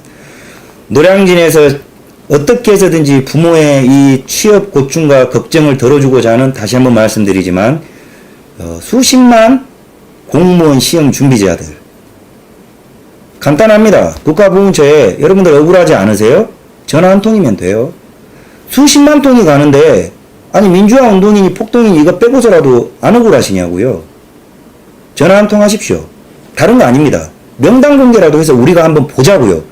노량진에서 어떻게 해서든지 부모의 이 취업 고충과 걱정을 덜어주고자 하는, 다시 한번 말씀드리지만, 수십만 공무원 시험 준비자들. 간단합니다. 국가보훈처에 여러분들 억울하지 않으세요? 전화 한 통이면 돼요. 수십만 통이 가는데, 아니, 민주화 운동이니 폭동이니 이거 빼고서라도 안 억울하시냐고요? 전화 한 통 하십시오. 다른 거 아닙니다. 명단 공개라도 해서 우리가 한번 보자고요.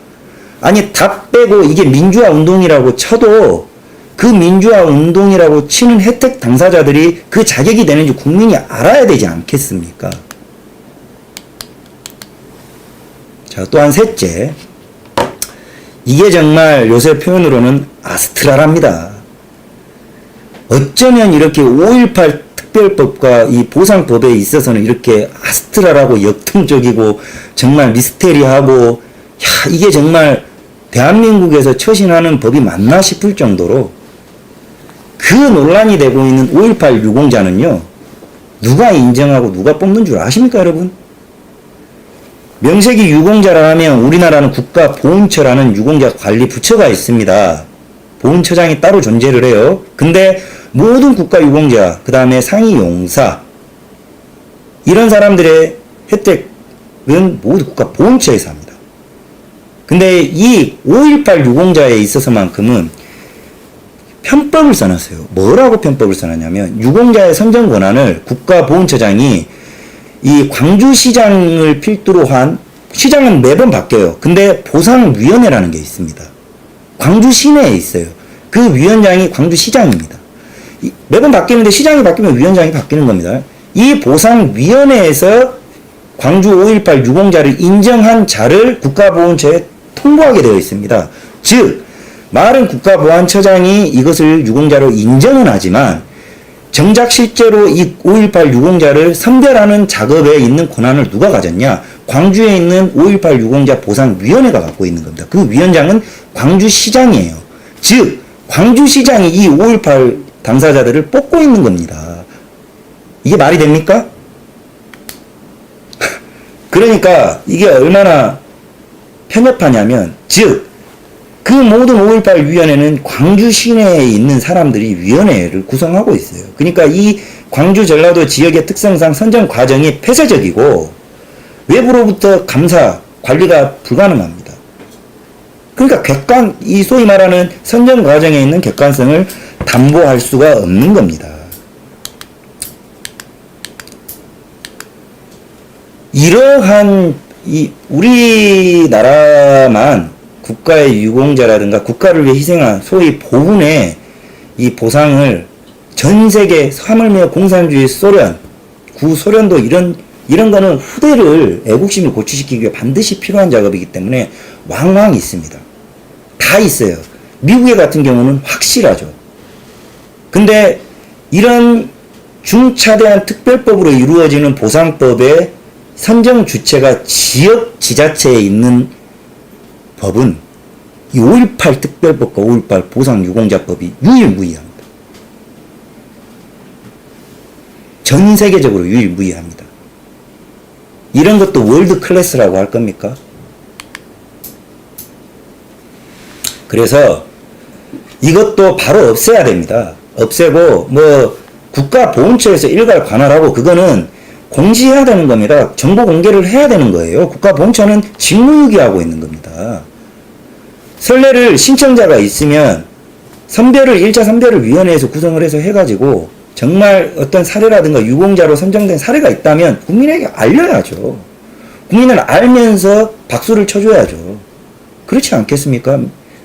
아니, 다 빼고 이게 민주화 운동이라고 쳐도 그 민주화 운동이라고 치는 혜택 당사자들이 그 자격이 되는지 국민이 알아야 되지 않겠습니까? 자, 또한 셋째. 이게 정말 요새 표현으로는 아스트라랍니다. 어쩌면 이렇게 5.18 특별법과 이 보상법에 있어서는 이렇게 아스트라라고 역동적이고 정말 미스테리하고, 야, 이게 정말 대한민국에서 처신하는 법이 맞나 싶을 정도로 그 논란이 되고 있는 5.18 유공자는요, 누가 인정하고 누가 뽑는 줄 아십니까, 여러분? 명색이 유공자라 하면 우리나라는 국가보훈처라는 유공자 관리 부처가 있습니다. 보훈처장이 따로 존재를 해요. 근데 모든 국가유공자, 그 다음에 상위용사, 이런 사람들의 혜택은 모두 국가보훈처에서 합니다. 근데 이 5.18 유공자에 있어서만큼은 편법을 써놨어요. 뭐라고 편법을 써놨냐면, 유공자의 선정 권한을 국가보훈처장이 이 광주시장을 필두로 한, 시장은 매번 바뀌어요. 근데 보상위원회라는 게 있습니다. 광주 시내에 있어요. 그 위원장이 광주시장입니다. 매번 바뀌는데 시장이 바뀌면 위원장이 바뀌는 겁니다. 이 보상위원회에서 광주 5.18 유공자를 인정한 자를 국가보훈처에 통보하게 되어 있습니다. 즉 말은 국가보안처장이 이것을 유공자로 인정은 하지만 정작 실제로 이 5.18 유공자를 선별하는 작업에 있는 권한을 누가 가졌냐? 광주에 있는 5.18 유공자 보상위원회가 갖고 있는 겁니다. 그 위원장은 광주시장이에요. 즉 광주시장이 이 5.18 당사자들을 뽑고 있는 겁니다. 이게 말이 됩니까? 그러니까 이게 얼마나 편협하냐면, 즉 그 모든 5.18 위원회는 광주 시내에 있는 사람들이 위원회를 구성하고 있어요. 그러니까 이 광주 전라도 지역의 특성상 선정 과정이 폐쇄적이고 외부로부터 감사, 관리가 불가능합니다. 그러니까 이 소위 말하는 선정 과정에 있는 객관성을 담보할 수가 없는 겁니다. 이러한 우리나라만 국가의 유공자라든가 국가를 위해 희생한 소위 보훈의 이 보상을 전 세계 하물며 공산주의 소련, 구소련도 이런 거는 후대를 애국심을 고취시키기 위해 반드시 필요한 작업이기 때문에 왕왕 있습니다. 다 있어요. 미국의 같은 경우는 확실하죠. 근데 이런 중차대한 특별법으로 이루어지는 보상법의 선정 주체가 지역 지자체에 있는 법은 이 5.18 특별법과 5.18 보상유공자법이 유일무이합니다. 전 세계적으로 유일무이합니다. 이런 것도 월드 클래스라고 할 겁니까? 그래서 이것도 바로 없애야 됩니다. 없애고 국가보훈처에서 일괄 관할하고 그거는 공지해야 되는 겁니다. 정보 공개를 해야 되는 거예요. 국가보훈처는 직무유기하고 있는 겁니다. 선례를 신청자가 있으면 1차 선별을 위원회에서 구성을 해서 해가지고 정말 어떤 사례라든가 유공자로 선정된 사례가 있다면 국민에게 알려야죠. 국민은 알면서 박수를 쳐줘야죠. 그렇지 않겠습니까?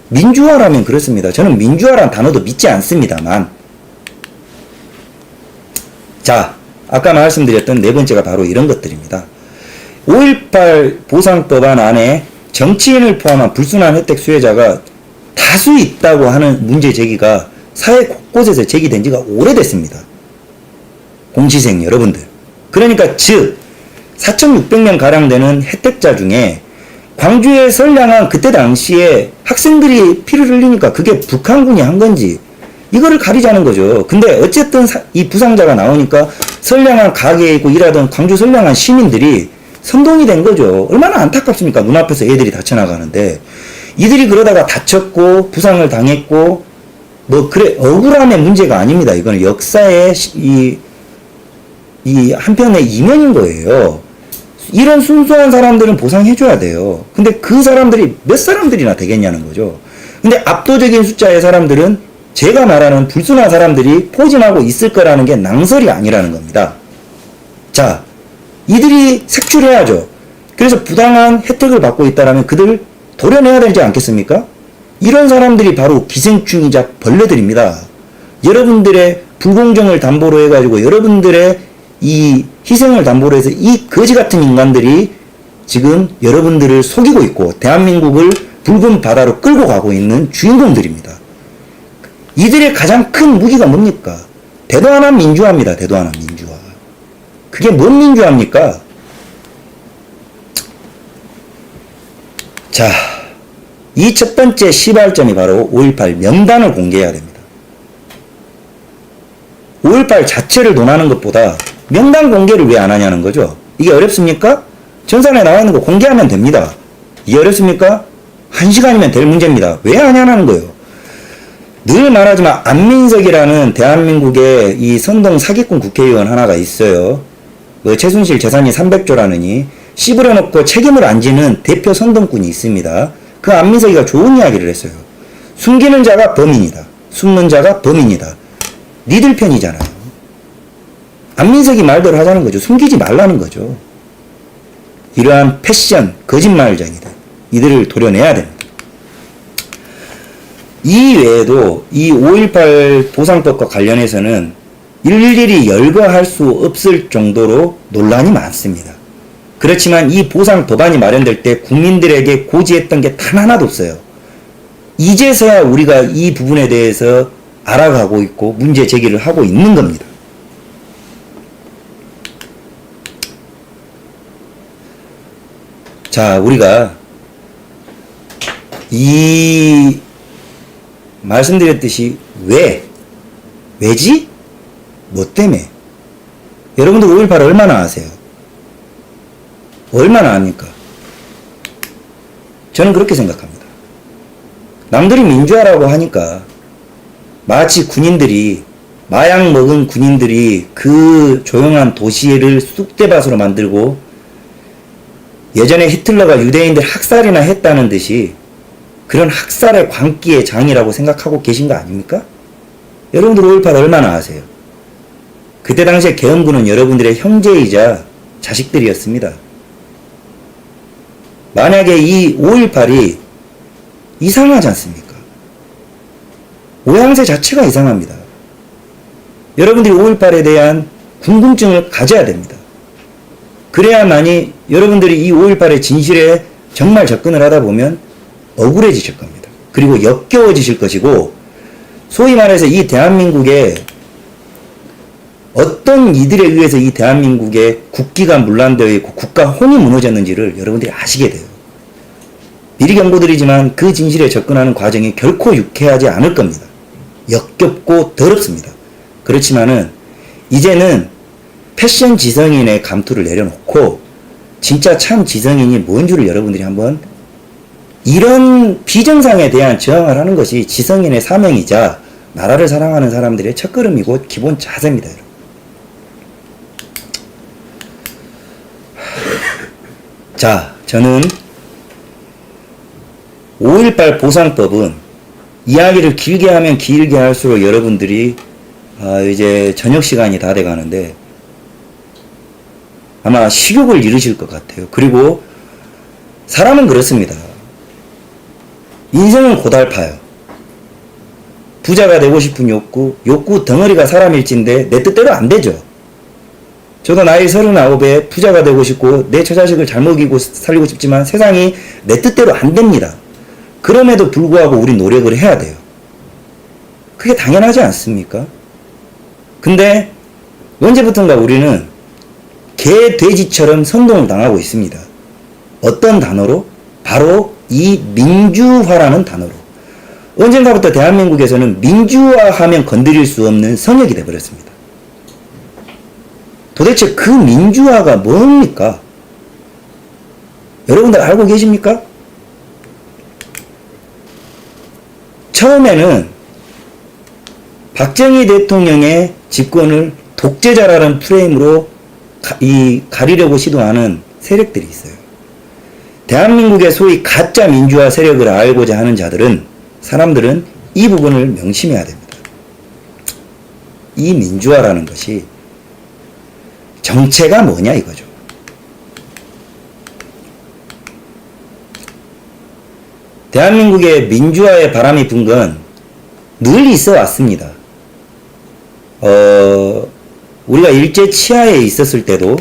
민주화라면 그렇습니다. 저는 민주화란 단어도 믿지 않습니다만. 자, 아까 말씀드렸던 네 번째가 바로 이런 것들입니다. 5.18 보상법안 안에 정치인을 포함한 불순한 혜택 수혜자가 다수 있다고 하는 문제 제기가 사회 곳곳에서 제기된 지가 오래됐습니다. 공시생 여러분들. 그러니까 즉 4,600명 가량 되는 혜택자 중에 광주에 선량한 그때 당시에 학생들이 피를 흘리니까 그게 북한군이 한 건지 이거를 가리자는 거죠. 근데 어쨌든 이 부상자가 나오니까 선량한 가게에 있고 일하던 광주 선량한 시민들이 선동이 된 거죠. 얼마나 안타깝습니까? 눈앞에서 애들이 다쳐나가는데 이들이 그러다가 다쳤고 부상을 당했고 억울함의 문제가 아닙니다. 이거는 역사의 이 한편의 이면인 거예요. 이런 순수한 사람들은 보상해줘야 돼요. 근데 그 사람들이 몇 사람들이나 되겠냐는 거죠. 근데 압도적인 숫자의 사람들은 제가 말하는 불순한 사람들이 포진하고 있을 거라는 게 낭설이 아니라는 겁니다. 자, 이들이 색출해야죠. 그래서 부당한 혜택을 받고 있다라면 그들 도려내야 되지 않겠습니까? 이런 사람들이 바로 기생충이자 벌레들입니다. 여러분들의 불공정을 담보로 해가지고 여러분들의 이 희생을 담보로 해서 이 거지 같은 인간들이 지금 여러분들을 속이고 있고 대한민국을 붉은 바다로 끌고 가고 있는 주인공들입니다. 이들의 가장 큰 무기가 뭡니까? 대도하나 민주화입니다. 대도하나 민주화. 그게 뭔 민주화입니까? 자, 이 첫 번째 시발점이 바로 5.18 명단을 공개해야 됩니다. 5.18 자체를 논하는 것보다 명단 공개를 왜 안 하냐는 거죠. 이게 어렵습니까? 전산에 나와 있는 거 공개하면 됩니다. 이게 어렵습니까? 1시간이면 될 문제입니다. 왜 안 하냐는 거예요. 늘 말하지만 안민석이라는 대한민국의 이 선동 사기꾼 국회의원 하나가 있어요. 최순실 재산이 300조라느니 씹으려놓고 책임을 안 지는 대표 선동꾼이 있습니다. 그 안민석이가 좋은 이야기를 했어요. 숨기는 자가 범인이다. 숨는 자가 범인이다. 니들 편이잖아요. 안민석이 말대로 하자는 거죠. 숨기지 말라는 거죠. 이러한 패션, 거짓말쟁이들, 이들을 도려내야 됩니다. 이 외에도 이 5.18 보상법과 관련해서는 일일이 열거할 수 없을 정도로 논란이 많습니다. 그렇지만 이 보상 법안이 마련될 때 국민들에게 고지했던 게 단 하나도 없어요. 이제서야 우리가 이 부분에 대해서 알아가고 있고 문제 제기를 하고 있는 겁니다. 자, 우리가 이 말씀드렸듯이 왜지? 뭐 때문에? 여러분들 5.18 얼마나 아세요? 얼마나 압니까? 저는 그렇게 생각합니다. 남들이 민주화라고 하니까 마치 군인들이, 마약 먹은 군인들이 그 조용한 도시를 쑥대밭으로 만들고 예전에 히틀러가 유대인들 학살이나 했다는 듯이 그런 학살의 광기의 장이라고 생각하고 계신 거 아닙니까? 여러분들 5.18 얼마나 아세요? 그때 당시에 계엄군은 여러분들의 형제이자 자식들이었습니다. 만약에 이 5.18이 이상하지 않습니까? 모양새 자체가 이상합니다. 여러분들이 5.18에 대한 궁금증을 가져야 됩니다. 그래야만이 여러분들이 이 5.18의 진실에 정말 접근을 하다 보면 억울해지실 겁니다. 그리고 역겨워지실 것이고, 소위 말해서 이 대한민국에 어떤 이들에 의해서 이 대한민국의 국기가 문란되어 있고 국가 혼이 무너졌는지를 여러분들이 아시게 돼요. 미리 경고드리지만 그 진실에 접근하는 과정이 결코 유쾌하지 않을 겁니다. 역겹고 더럽습니다. 그렇지만은 이제는 패션 지성인의 감투를 내려놓고 진짜 참 지성인이 뭔 줄을 여러분들이 한번, 이런 비정상에 대한 저항을 하는 것이 지성인의 사명이자 나라를 사랑하는 사람들의 첫걸음이고 기본 자세입니다. 여러분. 자, 저는 5.18 보상법은 이야기를 길게 하면 길게 할수록 여러분들이 이제 저녁 시간이 다 돼 가는데 아마 식욕을 잃으실 것 같아요. 그리고 사람은 그렇습니다. 인생은 고달파요. 부자가 되고 싶은 욕구 덩어리가 사람일진데 내 뜻대로 안 되죠. 저도 나이 39에 부자가 되고 싶고 내 처자식을 잘 먹이고 살리고 싶지만 세상이 내 뜻대로 안 됩니다. 그럼에도 불구하고 우리 노력을 해야 돼요. 그게 당연하지 않습니까? 근데 언제부턴가 우리는 개, 돼지처럼 선동을 당하고 있습니다. 어떤 단어로? 바로 이 민주화라는 단어로. 언젠가부터 대한민국에서는 민주화하면 건드릴 수 없는 성역이 되어버렸습니다. 도대체 그 민주화가 뭡니까? 여러분들 알고 계십니까? 처음에는 박정희 대통령의 집권을 독재자라는 프레임으로 가리려고 시도하는 세력들이 있어요. 대한민국의 소위 가짜 민주화 세력을 알고자 하는 사람들은 이 부분을 명심해야 됩니다. 이 민주화라는 것이 정체가 뭐냐 이거죠. 대한민국의 민주화의 바람이 분 건 늘 있어 왔습니다. 우리가 일제 치하에 있었을 때도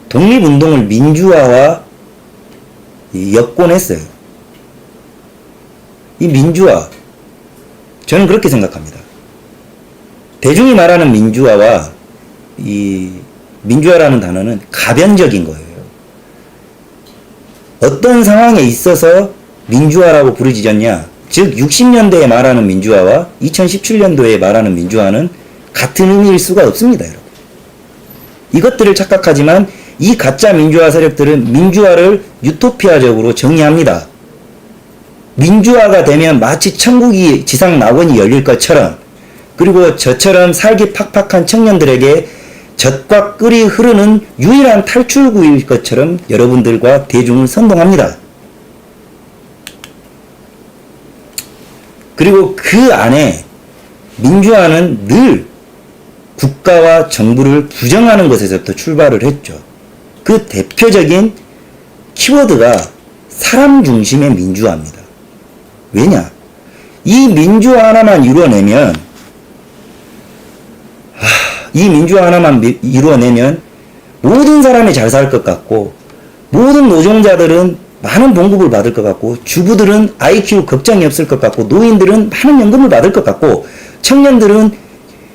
독립운동을 민주화와 엮곤했어요. 이 민주화, 저는 그렇게 생각합니다. 대중이 말하는 민주화와 이 민주화라는 단어는 가변적인 거예요. 어떤 상황에 있어서 민주화라고 부르짖었냐? 즉 60년대에 말하는 민주화와 2017년도에 말하는 민주화는 같은 의미일 수가 없습니다. 여러분. 이것들을 착각하지만 이 가짜 민주화 세력들은 민주화를 유토피아적으로 정의합니다. 민주화가 되면 마치 천국이 지상 낙원이 열릴 것처럼, 그리고 저처럼 살기 팍팍한 청년들에게 젖과 꿀이 흐르는 유일한 탈출구일 것처럼 여러분들과 대중을 선동합니다. 그리고 그 안에 민주화는 늘 국가와 정부를 부정하는 것에서부터 출발을 했죠. 그 대표적인 키워드가 사람 중심의 민주화입니다. 왜냐? 이 민주화 하나만 이루어내면 모든 사람이 잘 살 것 같고, 모든 노동자들은 많은 봉급을 받을 것 같고, 주부들은 아이 키울 걱정이 없을 것 같고, 노인들은 많은 연금을 받을 것 같고, 청년들은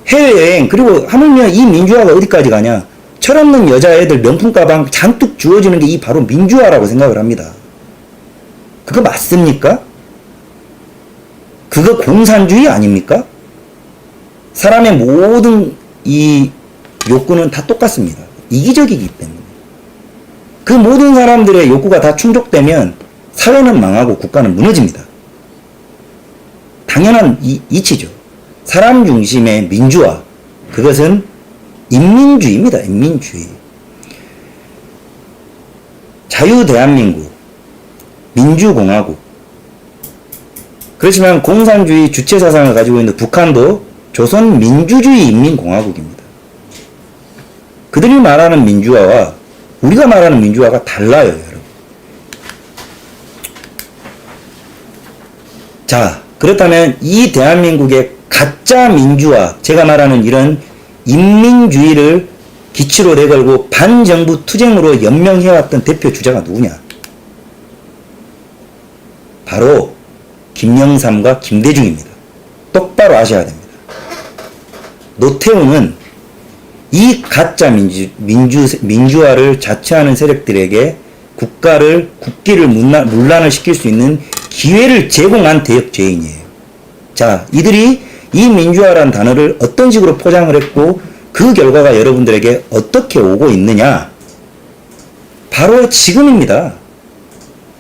해외여행, 그리고 하물며 이 민주화가 어디까지 가냐? 철없는 여자애들 명품 가방 잔뜩 주어지는 게 이 바로 민주화라고 생각을 합니다. 그거 맞습니까? 그거 공산주의 아닙니까? 사람의 모든 이 욕구는 다 똑같습니다. 이기적이기 때문에. 그 모든 사람들의 욕구가 다 충족되면 사회는 망하고 국가는 무너집니다. 당연한 이치죠. 사람 중심의 민주화. 그것은 인민주의입니다. 인민주의. 자유대한민국, 민주공화국. 그렇지만 공산주의 주체사상을 가지고 있는 북한도 조선민주주의 인민공화국입니다. 그들이 말하는 민주화와 우리가 말하는 민주화가 달라요, 여러분. 자, 그렇다면 이 대한민국의 가짜 민주화, 제가 말하는 이런 인민주의를 기치로 내걸고 반정부 투쟁으로 연명해왔던 대표 주자가 누구냐? 바로 김영삼과 김대중입니다. 똑바로 아셔야 됩니다. 노태우는 이 가짜 민주화를 자처하는 세력들에게 국기를 문란을 시킬 수 있는 기회를 제공한 대역죄인이에요. 자, 이들이 이 민주화라는 단어를 어떤 식으로 포장을 했고 그 결과가 여러분들에게 어떻게 오고 있느냐? 바로 지금입니다.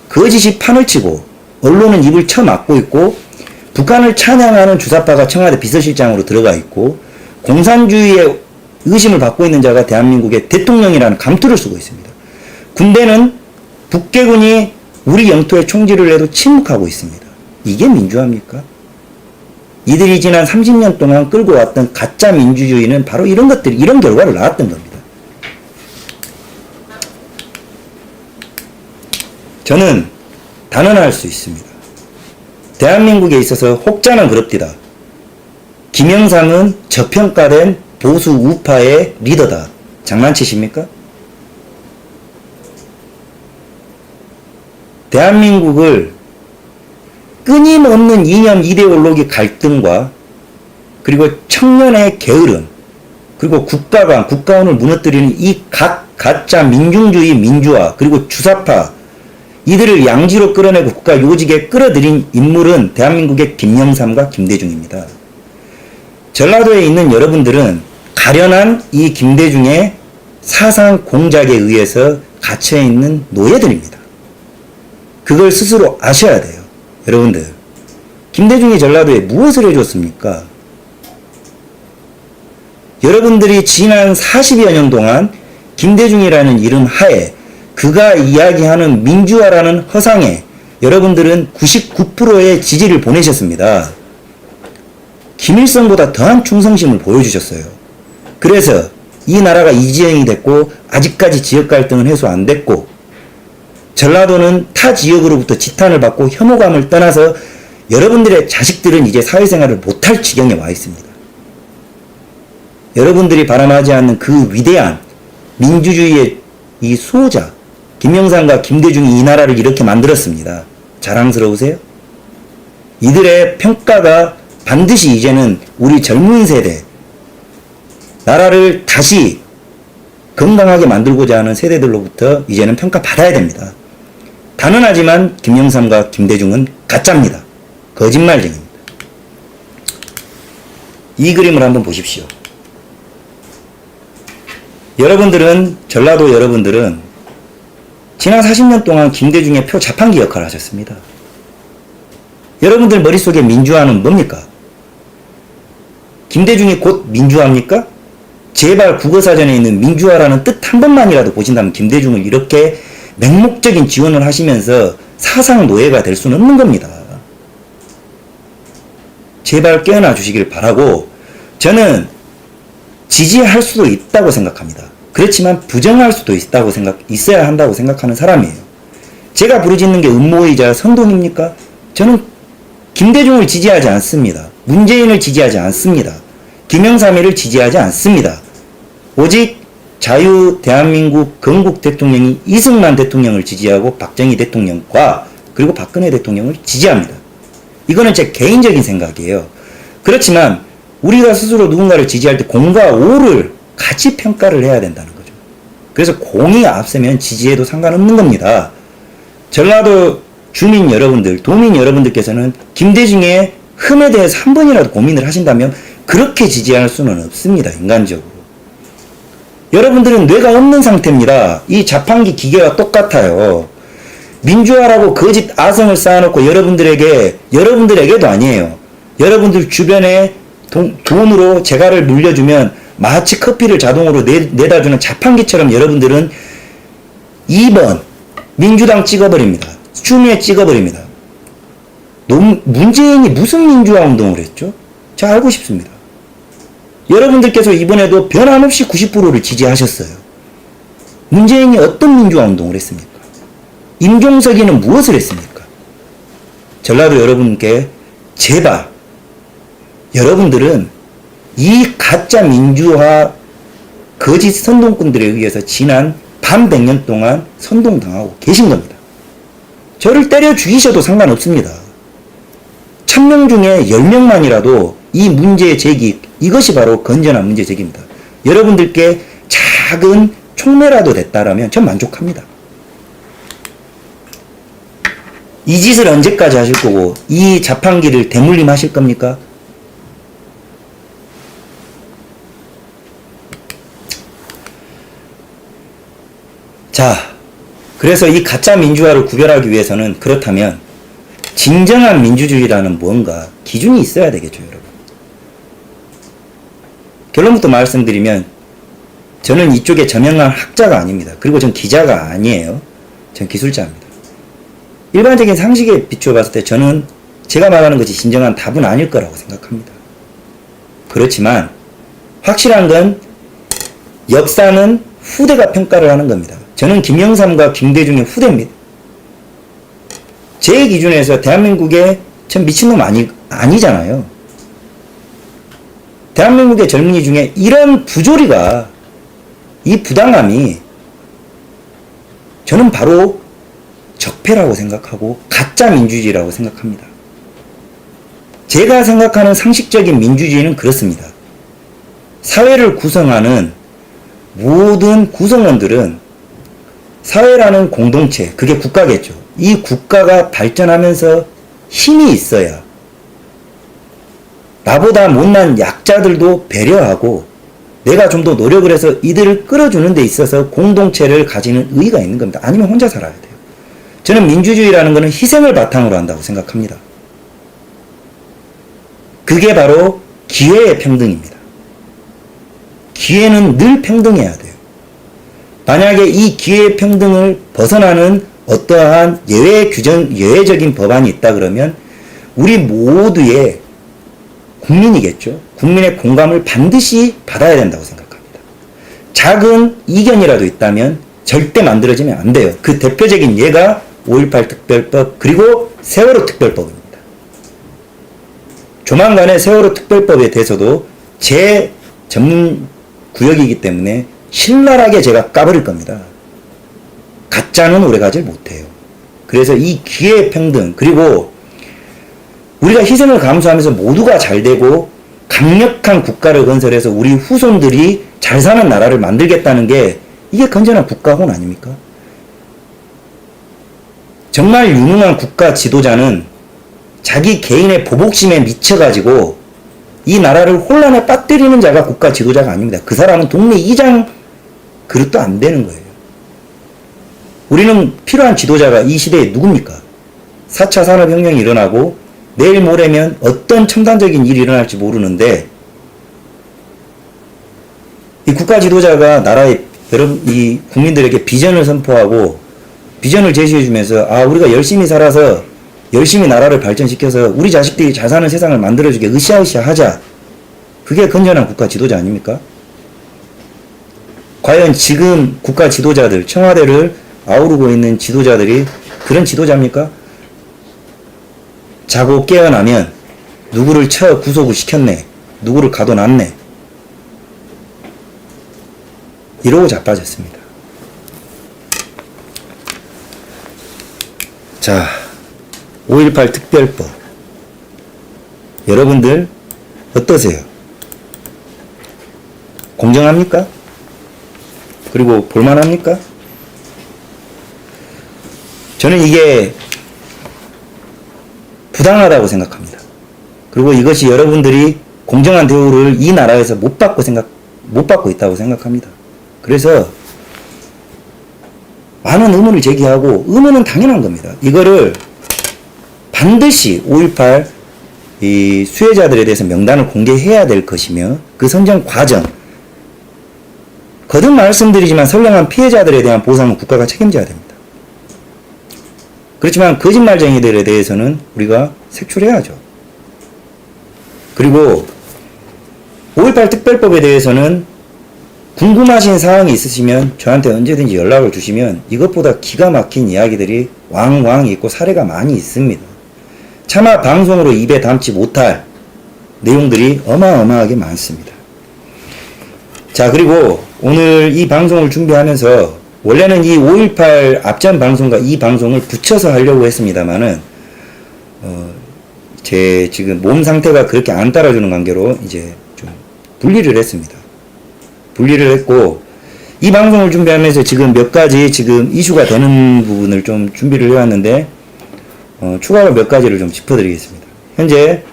거짓이 판을 치고 언론은 입을 쳐막고 있고 북한을 찬양하는 주사파가 청와대 비서실장으로 들어가 있고 공산주의의 의심을 받고 있는 자가 대한민국의 대통령이라는 감투를 쓰고 있습니다. 군대는 북괴군이 우리 영토에 총질을 해도 침묵하고 있습니다. 이게 민주화입니까? 이들이 지난 30년 동안 끌고 왔던 가짜 민주주의는 바로 이런 것들, 이런 결과를 낳았던 겁니다. 저는 단언할 수 있습니다. 대한민국에 있어서 혹자는 그럽디다. 김영삼은 저평가된 보수 우파의 리더다. 장난치십니까? 대한민국을 끊임없는 이념 이데올로기 갈등과 그리고 청년의 게으름 그리고 국가원을 무너뜨리는 이 가짜 민중주의 민주화 그리고 주사파 이들을 양지로 끌어내고 국가 요직에 끌어들인 인물은 대한민국의 김영삼과 김대중입니다. 전라도에 있는 여러분들은 가련한 이 김대중의 사상 공작에 의해서 갇혀있는 노예들입니다. 그걸 스스로 아셔야 돼요. 여러분들, 김대중이 전라도에 무엇을 해줬습니까? 여러분들이 지난 40여 년 동안 김대중이라는 이름 하에 그가 이야기하는 민주화라는 허상에 여러분들은 99%의 지지를 보내셨습니다. 김일성보다 더한 충성심을 보여주셨어요. 그래서 이 나라가 이지영이 됐고 아직까지 지역 갈등은 해소 안 됐고 전라도는 타 지역으로부터 지탄을 받고 혐오감을 떠나서 여러분들의 자식들은 이제 사회생활을 못할 지경에 와 있습니다. 여러분들이 바람하지 않는 그 위대한 민주주의의 이 수호자 김영삼과 김대중이 이 나라를 이렇게 만들었습니다. 자랑스러우세요? 이들의 평가가 반드시 이제는 우리 젊은 세대 나라를 다시 건강하게 만들고자 하는 세대들로부터 이제는 평가받아야 됩니다. 단언하지만 김영삼과 김대중은 가짜입니다. 거짓말쟁입니다. 이 그림을 한번 보십시오. 전라도 여러분들은 지난 40년 동안 김대중의 표 자판기 역할을 하셨습니다. 여러분들 머릿속에 민주화는 뭡니까? 김대중이 곧 민주화입니까? 제발 국어사전에 있는 민주화라는 뜻 한 번만이라도 보신다면 김대중을 이렇게 맹목적인 지원을 하시면서 사상 노예가 될 수는 없는 겁니다. 제발 깨어나 주시길 바라고 저는 지지할 수도 있다고 생각합니다. 그렇지만 부정할 수도 있어야 한다고 생각하는 사람이에요. 제가 부르짖는 게 음모이자 선동입니까? 저는 김대중을 지지하지 않습니다. 문재인을 지지하지 않습니다. 김영삼이를 지지하지 않습니다. 오직 자유 대한민국 건국 대통령이 이승만 대통령을 지지하고 박정희 대통령과 그리고 박근혜 대통령을 지지합니다. 이거는 제 개인적인 생각이에요. 그렇지만 우리가 스스로 누군가를 지지할 때 공과 오를 같이 평가를 해야 된다는 거죠. 그래서 공이 앞서면 지지해도 상관없는 겁니다. 전라도 주민 여러분들, 도민 여러분들께서는 김대중의 흠에 대해서 한 번이라도 고민을 하신다면 그렇게 지지할 수는 없습니다. 인간적으로. 여러분들은 뇌가 없는 상태입니다. 이 자판기 기계와 똑같아요. 민주화라고 거짓 아성을 쌓아놓고 여러분들에게도 아니에요. 여러분들 주변에 돈으로 재갈을 물려주면 마치 커피를 자동으로 내다주는 자판기처럼 여러분들은 2번 민주당 찍어버립니다. 추미애 찍어버립니다. 문재인이 무슨 민주화 운동을 했죠? 제가 알고 싶습니다. 여러분들께서 이번에도 변함없이 90%를 지지하셨어요. 문재인이 어떤 민주화 운동을 했습니까? 임종석이는 무엇을 했습니까? 전라도 여러분께 제발 여러분들은 이 가짜 민주화 거짓 선동꾼들에 의해서 지난 반 100년 동안 선동당하고 계신 겁니다. 저를 때려 죽이셔도 상관없습니다. 1000명 중에 10명만이라도 이 문제 제기, 이것이 바로 건전한 문제 제기입니다. 여러분들께 작은 촉매라도 됐다라면 전 만족합니다. 이 짓을 언제까지 하실 거고 이 자판기를 대물림 하실 겁니까? 자, 그래서 이 가짜 민주화를 구별하기 위해서는 그렇다면 진정한 민주주의라는 무언가 기준이 있어야 되겠죠, 여러분. 결론부터 말씀드리면 저는 이쪽에 저명한 학자가 아닙니다. 그리고 전 기자가 아니에요. 전 기술자입니다. 일반적인 상식에 비추어 봤을 때 저는 제가 말하는 것이 진정한 답은 아닐 거라고 생각합니다. 그렇지만 확실한 건 역사는 후대가 평가를 하는 겁니다. 저는 김영삼과 김대중의 후대입니다. 제 기준에서 대한민국의 전 미친놈 아니잖아요. 대한민국의 젊은이 중에 이런 부조리가, 이 부당함이 저는 바로 적폐라고 생각하고 가짜 민주주의라고 생각합니다. 제가 생각하는 상식적인 민주주의는 그렇습니다. 사회를 구성하는 모든 구성원들은 사회라는 공동체, 그게 국가겠죠. 이 국가가 발전하면서 힘이 있어야 나보다 못난 약자들도 배려하고 내가 좀 더 노력을 해서 이들을 끌어주는 데 있어서 공동체를 가지는 의의가 있는 겁니다. 아니면 혼자 살아야 돼요. 저는 민주주의라는 것은 희생을 바탕으로 한다고 생각합니다. 그게 바로 기회의 평등입니다. 기회는 늘 평등해야 돼요. 만약에 이 기회의 평등을 벗어나는 어떠한 예외적인 법안이 있다 그러면 우리 모두의 국민이겠죠. 국민의 공감을 반드시 받아야 된다고 생각합니다. 작은 이견이라도 있다면 절대 만들어지면 안 돼요. 그 대표적인 예가 5.18 특별법 그리고 세월호 특별법입니다. 조만간에 세월호 특별법에 대해서도 제 전문 구역이기 때문에 신랄하게 제가 까버릴 겁니다. 가짜는 오래가지 못해요. 그래서 이 기회의 평등, 그리고 우리가 희생을 감수하면서 모두가 잘 되고 강력한 국가를 건설해서 우리 후손들이 잘 사는 나라를 만들겠다는 게 이게 건전한 국가혼 아닙니까? 정말 유능한 국가 지도자는 자기 개인의 보복심에 미쳐가지고 이 나라를 혼란에 빠뜨리는 자가 국가 지도자가 아닙니다. 그 사람은 동네 이장 그릇도 안 되는 거예요. 우리는 필요한 지도자가 이 시대에 누굽니까? 4차 산업혁명이 일어나고 내일 모레면 어떤 첨단적인 일이 일어날지 모르는데 이 국가 지도자가 나라의 이 국민들에게 비전을 선포하고 비전을 제시해주면서 우리가 열심히 살아서 열심히 나라를 발전시켜서 우리 자식들이 잘 사는 세상을 만들어주게 으쌰으쌰 하자. 그게 건전한 국가 지도자 아닙니까? 과연 지금 국가 지도자들, 청와대를 아우르고 있는 지도자들이 그런 지도자입니까? 자고 깨어나면 누구를 구속을 시켰네, 누구를 가둬놨네. 이러고 자빠졌습니다. 자, 5.18 특별법. 여러분들 어떠세요? 공정합니까? 그리고 볼만합니까? 저는 이게 부당하다고 생각합니다. 그리고 이것이 여러분들이 공정한 대우를 이 나라에서 못 받고 있다고 생각합니다. 그래서 많은 의문을 제기하고, 의문은 당연한 겁니다. 이거를 반드시 5.18 이 수혜자들에 대해서 명단을 공개해야 될 것이며, 그 선정 과정, 거듭 말씀드리지만 선량한 피해자들에 대한 보상은 국가가 책임져야 됩니다. 그렇지만 거짓말쟁이들에 대해서는 우리가 색출해야죠. 그리고 5.18 특별법에 대해서는 궁금하신 사항이 있으시면 저한테 언제든지 연락을 주시면 이것보다 기가 막힌 이야기들이 왕왕 있고 사례가 많이 있습니다. 차마 방송으로 입에 담지 못할 내용들이 어마어마하게 많습니다. 자, 그리고 오늘 이 방송을 준비하면서 원래는 이 5.18 앞전 방송과 이 방송을 붙여서 하려고 했습니다만은 제 지금 몸 상태가 그렇게 안 따라주는 관계로 이제 좀 분리를 했습니다. 분리를 했고, 이 방송을 준비하면서 지금 몇 가지 지금 이슈가 되는 부분을 좀 준비를 해왔는데, 추가로 몇 가지를 좀 짚어드리겠습니다. 현재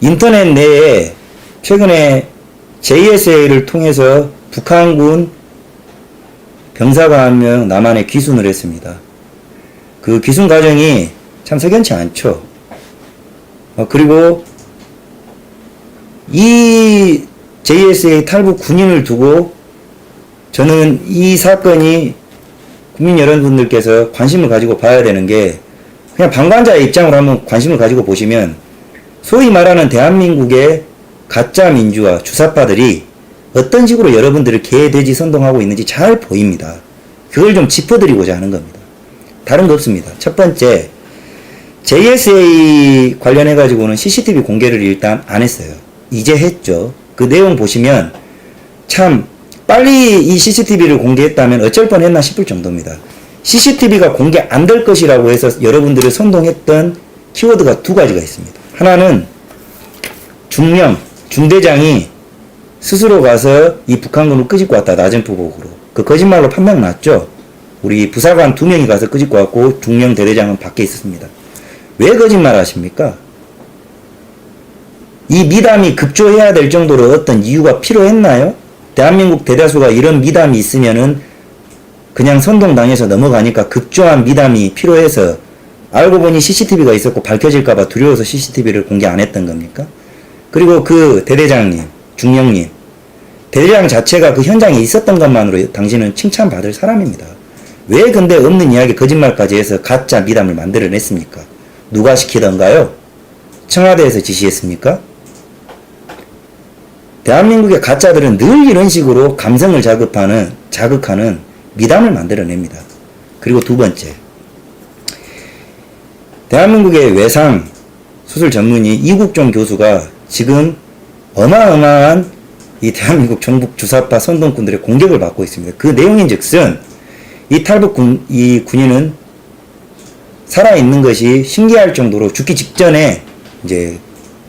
인터넷 내에 최근에 JSA를 통해서 북한군 병사가 한 명 남한에 귀순을 했습니다. 그 귀순 과정이 참 석연치 않죠. 그리고 이 JSA 탈북 군인을 두고 저는 이 사건이 국민 여러분들께서 관심을 가지고 봐야 되는 게, 그냥 방관자의 입장으로 한번 관심을 가지고 보시면 소위 말하는 대한민국의 가짜 민주화 주사파들이 어떤 식으로 여러분들을 개돼지 선동하고 있는지 잘 보입니다. 그걸 좀 짚어드리고자 하는 겁니다. 다른 거 없습니다. 첫 번째, JSA 관련해 가지고는 CCTV 공개를 일단 안 했어요. 이제 했죠. 그 내용 보시면 참 빨리 이 CCTV를 공개했다면 어쩔 뻔했나 싶을 정도입니다. CCTV가 공개 안 될 것이라고 해서 여러분들을 선동했던 키워드가 두 가지가 있습니다. 하나는 중대장이 스스로 가서 이 북한군을 끄집고 왔다, 낮은 포복으로. 그 거짓말로 판명 났죠. 우리 부사관 2명이 가서 끄집고 왔고 중령 대대장은 밖에 있었습니다. 왜 거짓말 하십니까? 이 미담이 급조해야 될 정도로 어떤 이유가 필요했나요? 대한민국 대다수가 이런 미담이 있으면은 그냥 선동당해서 넘어가니까 급조한 미담이 필요해서, 알고 보니 CCTV가 있었고 밝혀질까봐 두려워서 CCTV를 공개 안 했던 겁니까? 그리고 그 대대장님, 중령님, 대대장 자체가 그 현장에 있었던 것만으로 당신은 칭찬받을 사람입니다. 왜 근데 없는 이야기 거짓말까지 해서 가짜 미담을 만들어냈습니까? 누가 시키던가요? 청와대에서 지시했습니까? 대한민국의 가짜들은 늘 이런 식으로 감성을 자극하는 미담을 만들어냅니다. 그리고 두 번째, 대한민국의 외상 수술 전문의 이국종 교수가 지금 어마어마한 이 대한민국 정북 주사파 선동꾼들의 공격을 받고 있습니다. 그 내용인즉슨 이 탈북 이 군인은 살아있는 것이 신기할 정도로 죽기 직전에 이제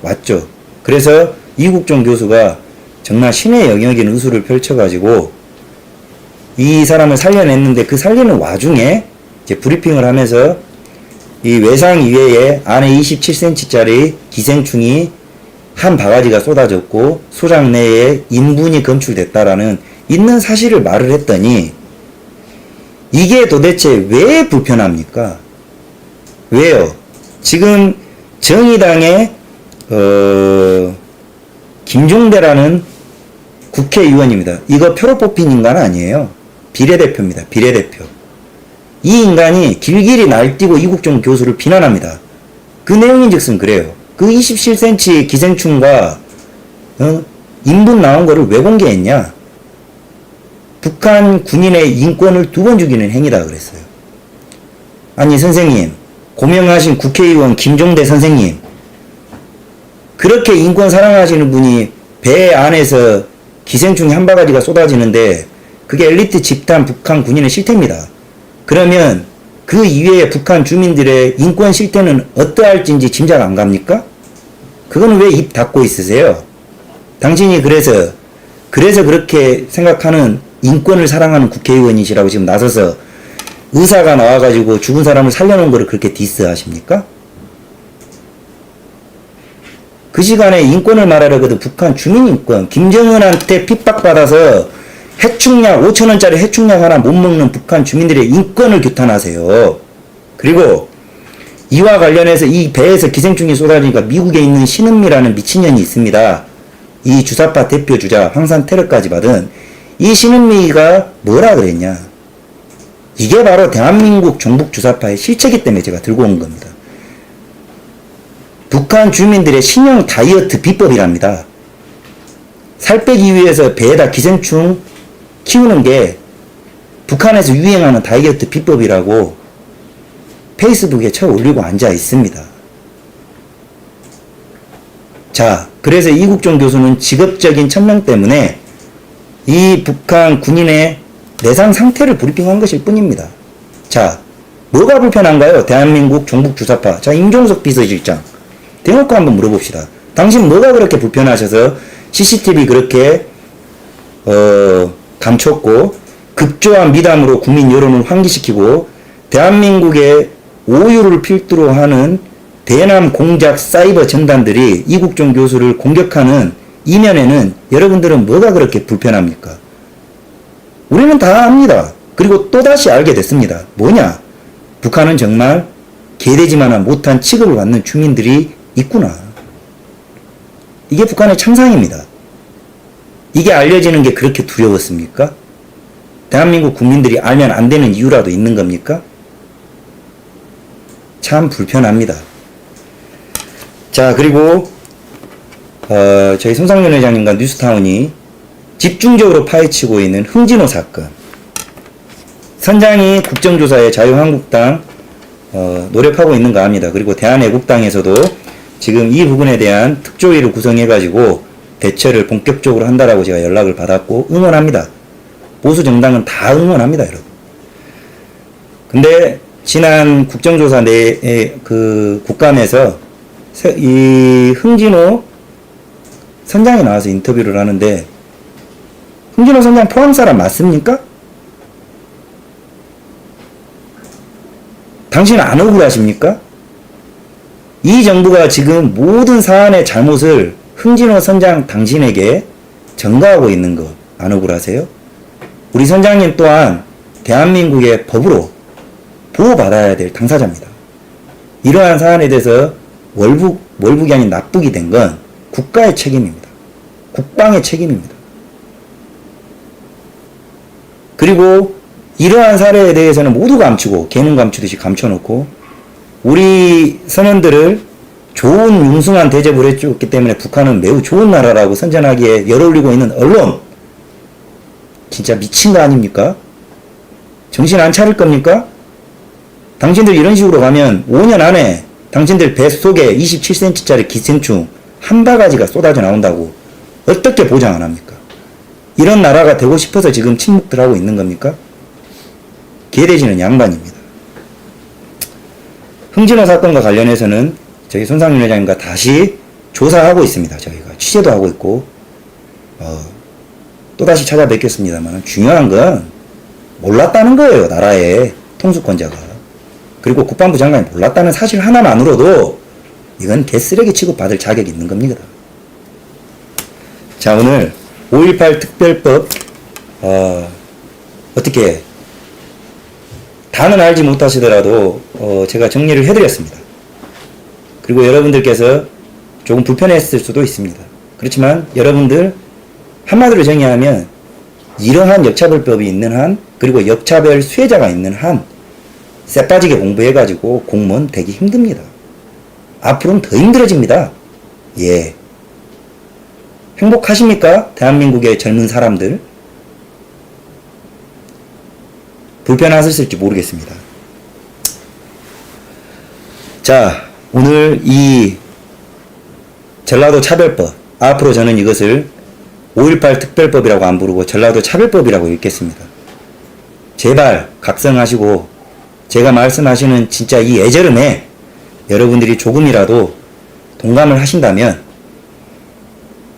왔죠. 그래서 이국종 교수가 정말 신의 영역인 의술을 펼쳐가지고 이 사람을 살려냈는데, 그 살리는 와중에 이제 브리핑을 하면서 이 외상 이외에 안에 27cm짜리 기생충이 한 바가지가 쏟아졌고 소장 내에 인분이 검출됐다라는 있는 사실을 말을 했더니, 이게 도대체 왜 불편합니까? 왜요? 지금 정의당의 김종대라는 국회의원입니다. 이거 표로 뽑힌 인간 아니에요. 비례대표입니다. 비례대표. 이 인간이 길길이 날뛰고 이국종 교수를 비난합니다. 그 내용인즉슨 그래요. 그 27cm 기생충과 인분 나온 거를 왜 공개했냐? 북한 군인의 인권을 2번 죽이는 행위다 그랬어요. 아니 선생님, 고명하신 국회의원 김종대 선생님, 그렇게 인권 사랑하시는 분이 배 안에서 기생충이 한 바가지가 쏟아지는데 그게 엘리트 집단 북한 군인의 실태입니다. 그러면 그 이외의 북한 주민들의 인권 실태는 어떠할진지 짐작 안 갑니까? 그거는 왜 입 닫고 있으세요? 당신이 그래서 그렇게 생각하는 인권을 사랑하는 국회의원이시라고 지금 나서서 의사가 나와가지고 죽은 사람을 살려놓은 거를 그렇게 디스하십니까? 그 시간에 인권을 말하려거든 북한 주민인권, 김정은한테 핍박받아서 해충약, 5천원짜리 해충약 하나 못 먹는 북한 주민들의 인권을 규탄하세요. 그리고 이와 관련해서 이 배에서 기생충이 쏟아지니까 미국에 있는 신은미라는 미친년이 있습니다. 이 주사파 대표 주자 황산 테러까지 받은 이 신은미가 뭐라 그랬냐. 이게 바로 대한민국 종북 주사파의 실체이기 때문에 제가 들고 온 겁니다. 북한 주민들의 신형 다이어트 비법이랍니다. 살 빼기 위해서 배에다 기생충 키우는 게 북한에서 유행하는 다이어트 비법이라고 페이스북에 쳐 올리고 앉아 있습니다. 자, 그래서 이국종 교수는 직업적인 천명 때문에 이 북한 군인의 내상 상태를 브리핑한 것일 뿐입니다. 자, 뭐가 불편한가요? 대한민국 종북 주사파. 자, 임종석 비서실장. 대놓고 한번 물어봅시다. 당신 뭐가 그렇게 불편하셔서 CCTV 그렇게 감췄고 급조한 미담으로 국민 여론을 환기시키고 대한민국의 오유를 필두로 하는 대남 공작 사이버 전단들이 이국종 교수를 공격하는 이면에는 여러분들은 뭐가 그렇게 불편합니까? 우리는 다 압니다. 그리고 또다시 알게 됐습니다. 뭐냐? 북한은 정말 개돼지만한 못한 취급을 받는 주민들이 있구나. 이게 북한의 참상입니다. 이게 알려지는 게 그렇게 두려웠습니까? 대한민국 국민들이 알면 안 되는 이유라도 있는 겁니까? 참 불편합니다. 자, 그리고 저희 손상윤 회장님과 뉴스타운이 집중적으로 파헤치고 있는 흥진호 사건. 선장이 국정조사에 자유한국당 노력하고 있는 거 압니다. 그리고 대한애국당에서도 지금 이 부분에 대한 특조위를 구성해가지고 대처를 본격적으로 한다라고 제가 연락을 받았고 응원합니다. 보수 정당은 다 응원합니다, 여러분. 근데 지난 국정조사 내 그 국감에서 이 흥진호 선장이 나와서 인터뷰를 하는데 흥진호 선장 포항 사람 맞습니까? 당신 안 억울하십니까? 이 정부가 지금 모든 사안의 잘못을 흥진호 선장 당신에게 전가하고 있는 거 안 억울하세요? 우리 선장님 또한 대한민국의 법으로 보호받아야 될 당사자입니다. 이러한 사안에 대해서 월북이 아닌 납북이 된 건 국가의 책임입니다. 국방의 책임입니다. 그리고 이러한 사례에 대해서는 모두 감추고 개는 감추듯이 감춰놓고 우리 선원들을 좋은 융숭한 대접을 해줬기 때문에 북한은 매우 좋은 나라라고 선전하기에 열어올리고 있는 언론 진짜 미친 거 아닙니까? 정신 안 차릴 겁니까? 당신들 이런 식으로 가면 5년 안에 당신들 뱃속에 27cm짜리 기생충 한 바가지가 쏟아져 나온다고 어떻게 보장 안 합니까? 이런 나라가 되고 싶어서 지금 침묵들 하고 있는 겁니까? 개돼지는 양반입니다. 흥진호 사건과 관련해서는 저희 손상윤 회장님과 다시 조사하고 있습니다. 저희가 취재도 하고 있고 또다시 찾아뵙겠습니다만 중요한 건 몰랐다는 거예요. 나라의 통수권자가. 그리고 국방부 장관이 몰랐다는 사실 하나만으로도 이건 개쓰레기 취급받을 자격이 있는 겁니다. 자, 오늘 5.18 특별법 어떻게 다는 알지 못하시더라도 제가 정리를 해드렸습니다. 그리고 여러분들께서 조금 불편했을 수도 있습니다. 그렇지만 여러분들 한마디로 정의하면 이러한 역차별법이 있는 한 그리고 역차별 수혜자가 있는 한 쎄빠지게 공부해가지고 공무원 되기 힘듭니다. 앞으로는 더 힘들어집니다. 예. 행복하십니까? 대한민국의 젊은 사람들. 불편하셨을지 모르겠습니다. 자, 오늘 이 전라도 차별법, 앞으로 저는 이것을 5.18 특별법이라고 안 부르고 전라도 차별법이라고 읽겠습니다. 제발 각성하시고 제가 말씀하시는 진짜 이 애절음에 여러분들이 조금이라도 동감을 하신다면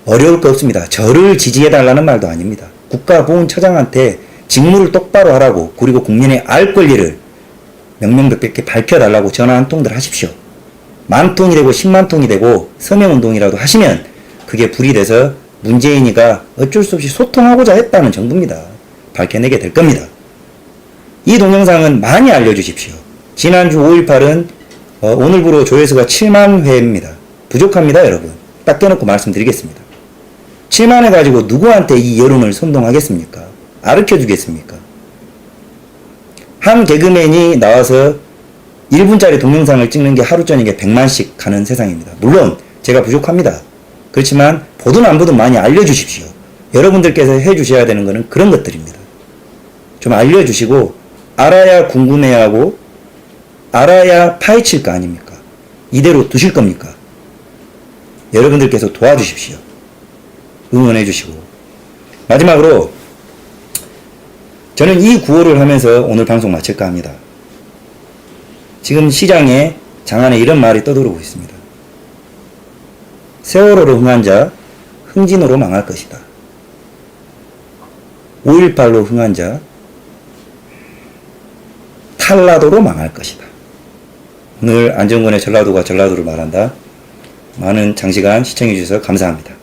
어려울 거 없습니다. 저를 지지해달라는 말도 아닙니다. 국가보훈처장한테 직무를 똑바로 하라고, 그리고 국민의 알 권리를 명명백백히 밝혀달라고 전화 한 통들 하십시오. 10,000통이 되고 10만 통이 되고 서명운동이라도 하시면 그게 불이 돼서 문재인이가 어쩔 수 없이 소통하고자 했다는 정부입니다. 밝혀내게 될 겁니다. 이 동영상은 많이 알려주십시오. 지난주 5.18은 오늘부로 조회수가 7만 회입니다. 부족합니다, 여러분. 딱 떼놓고 말씀드리겠습니다. 7만 회 가지고 누구한테 이 여론을 선동하겠습니까? 가르쳐주겠습니까? 한 개그맨이 나와서 1분짜리 동영상을 찍는 게 하루 저녁에 100만씩 가는 세상입니다. 물론 제가 부족합니다. 그렇지만 보든 안 보든 많이 알려주십시오. 여러분들께서 해주셔야 되는 것은 그런 것들입니다. 좀 알려주시고 알아야 궁금해하고 알아야 파헤칠 거 아닙니까? 이대로 두실 겁니까? 여러분들께서 도와주십시오. 응원해 주시고. 마지막으로 저는 이 구호를 하면서 오늘 방송 마칠까 합니다. 지금 시장에 장안에 이런 말이 떠도르고 있습니다. 세월호로 흥한 자 흥진호로 망할 것이다. 5.18로 흥한 자 탈라도로 망할 것이다. 오늘 안정권의 전라도가 전라도를 말한다. 많은 장시간 시청해 주셔서 감사합니다.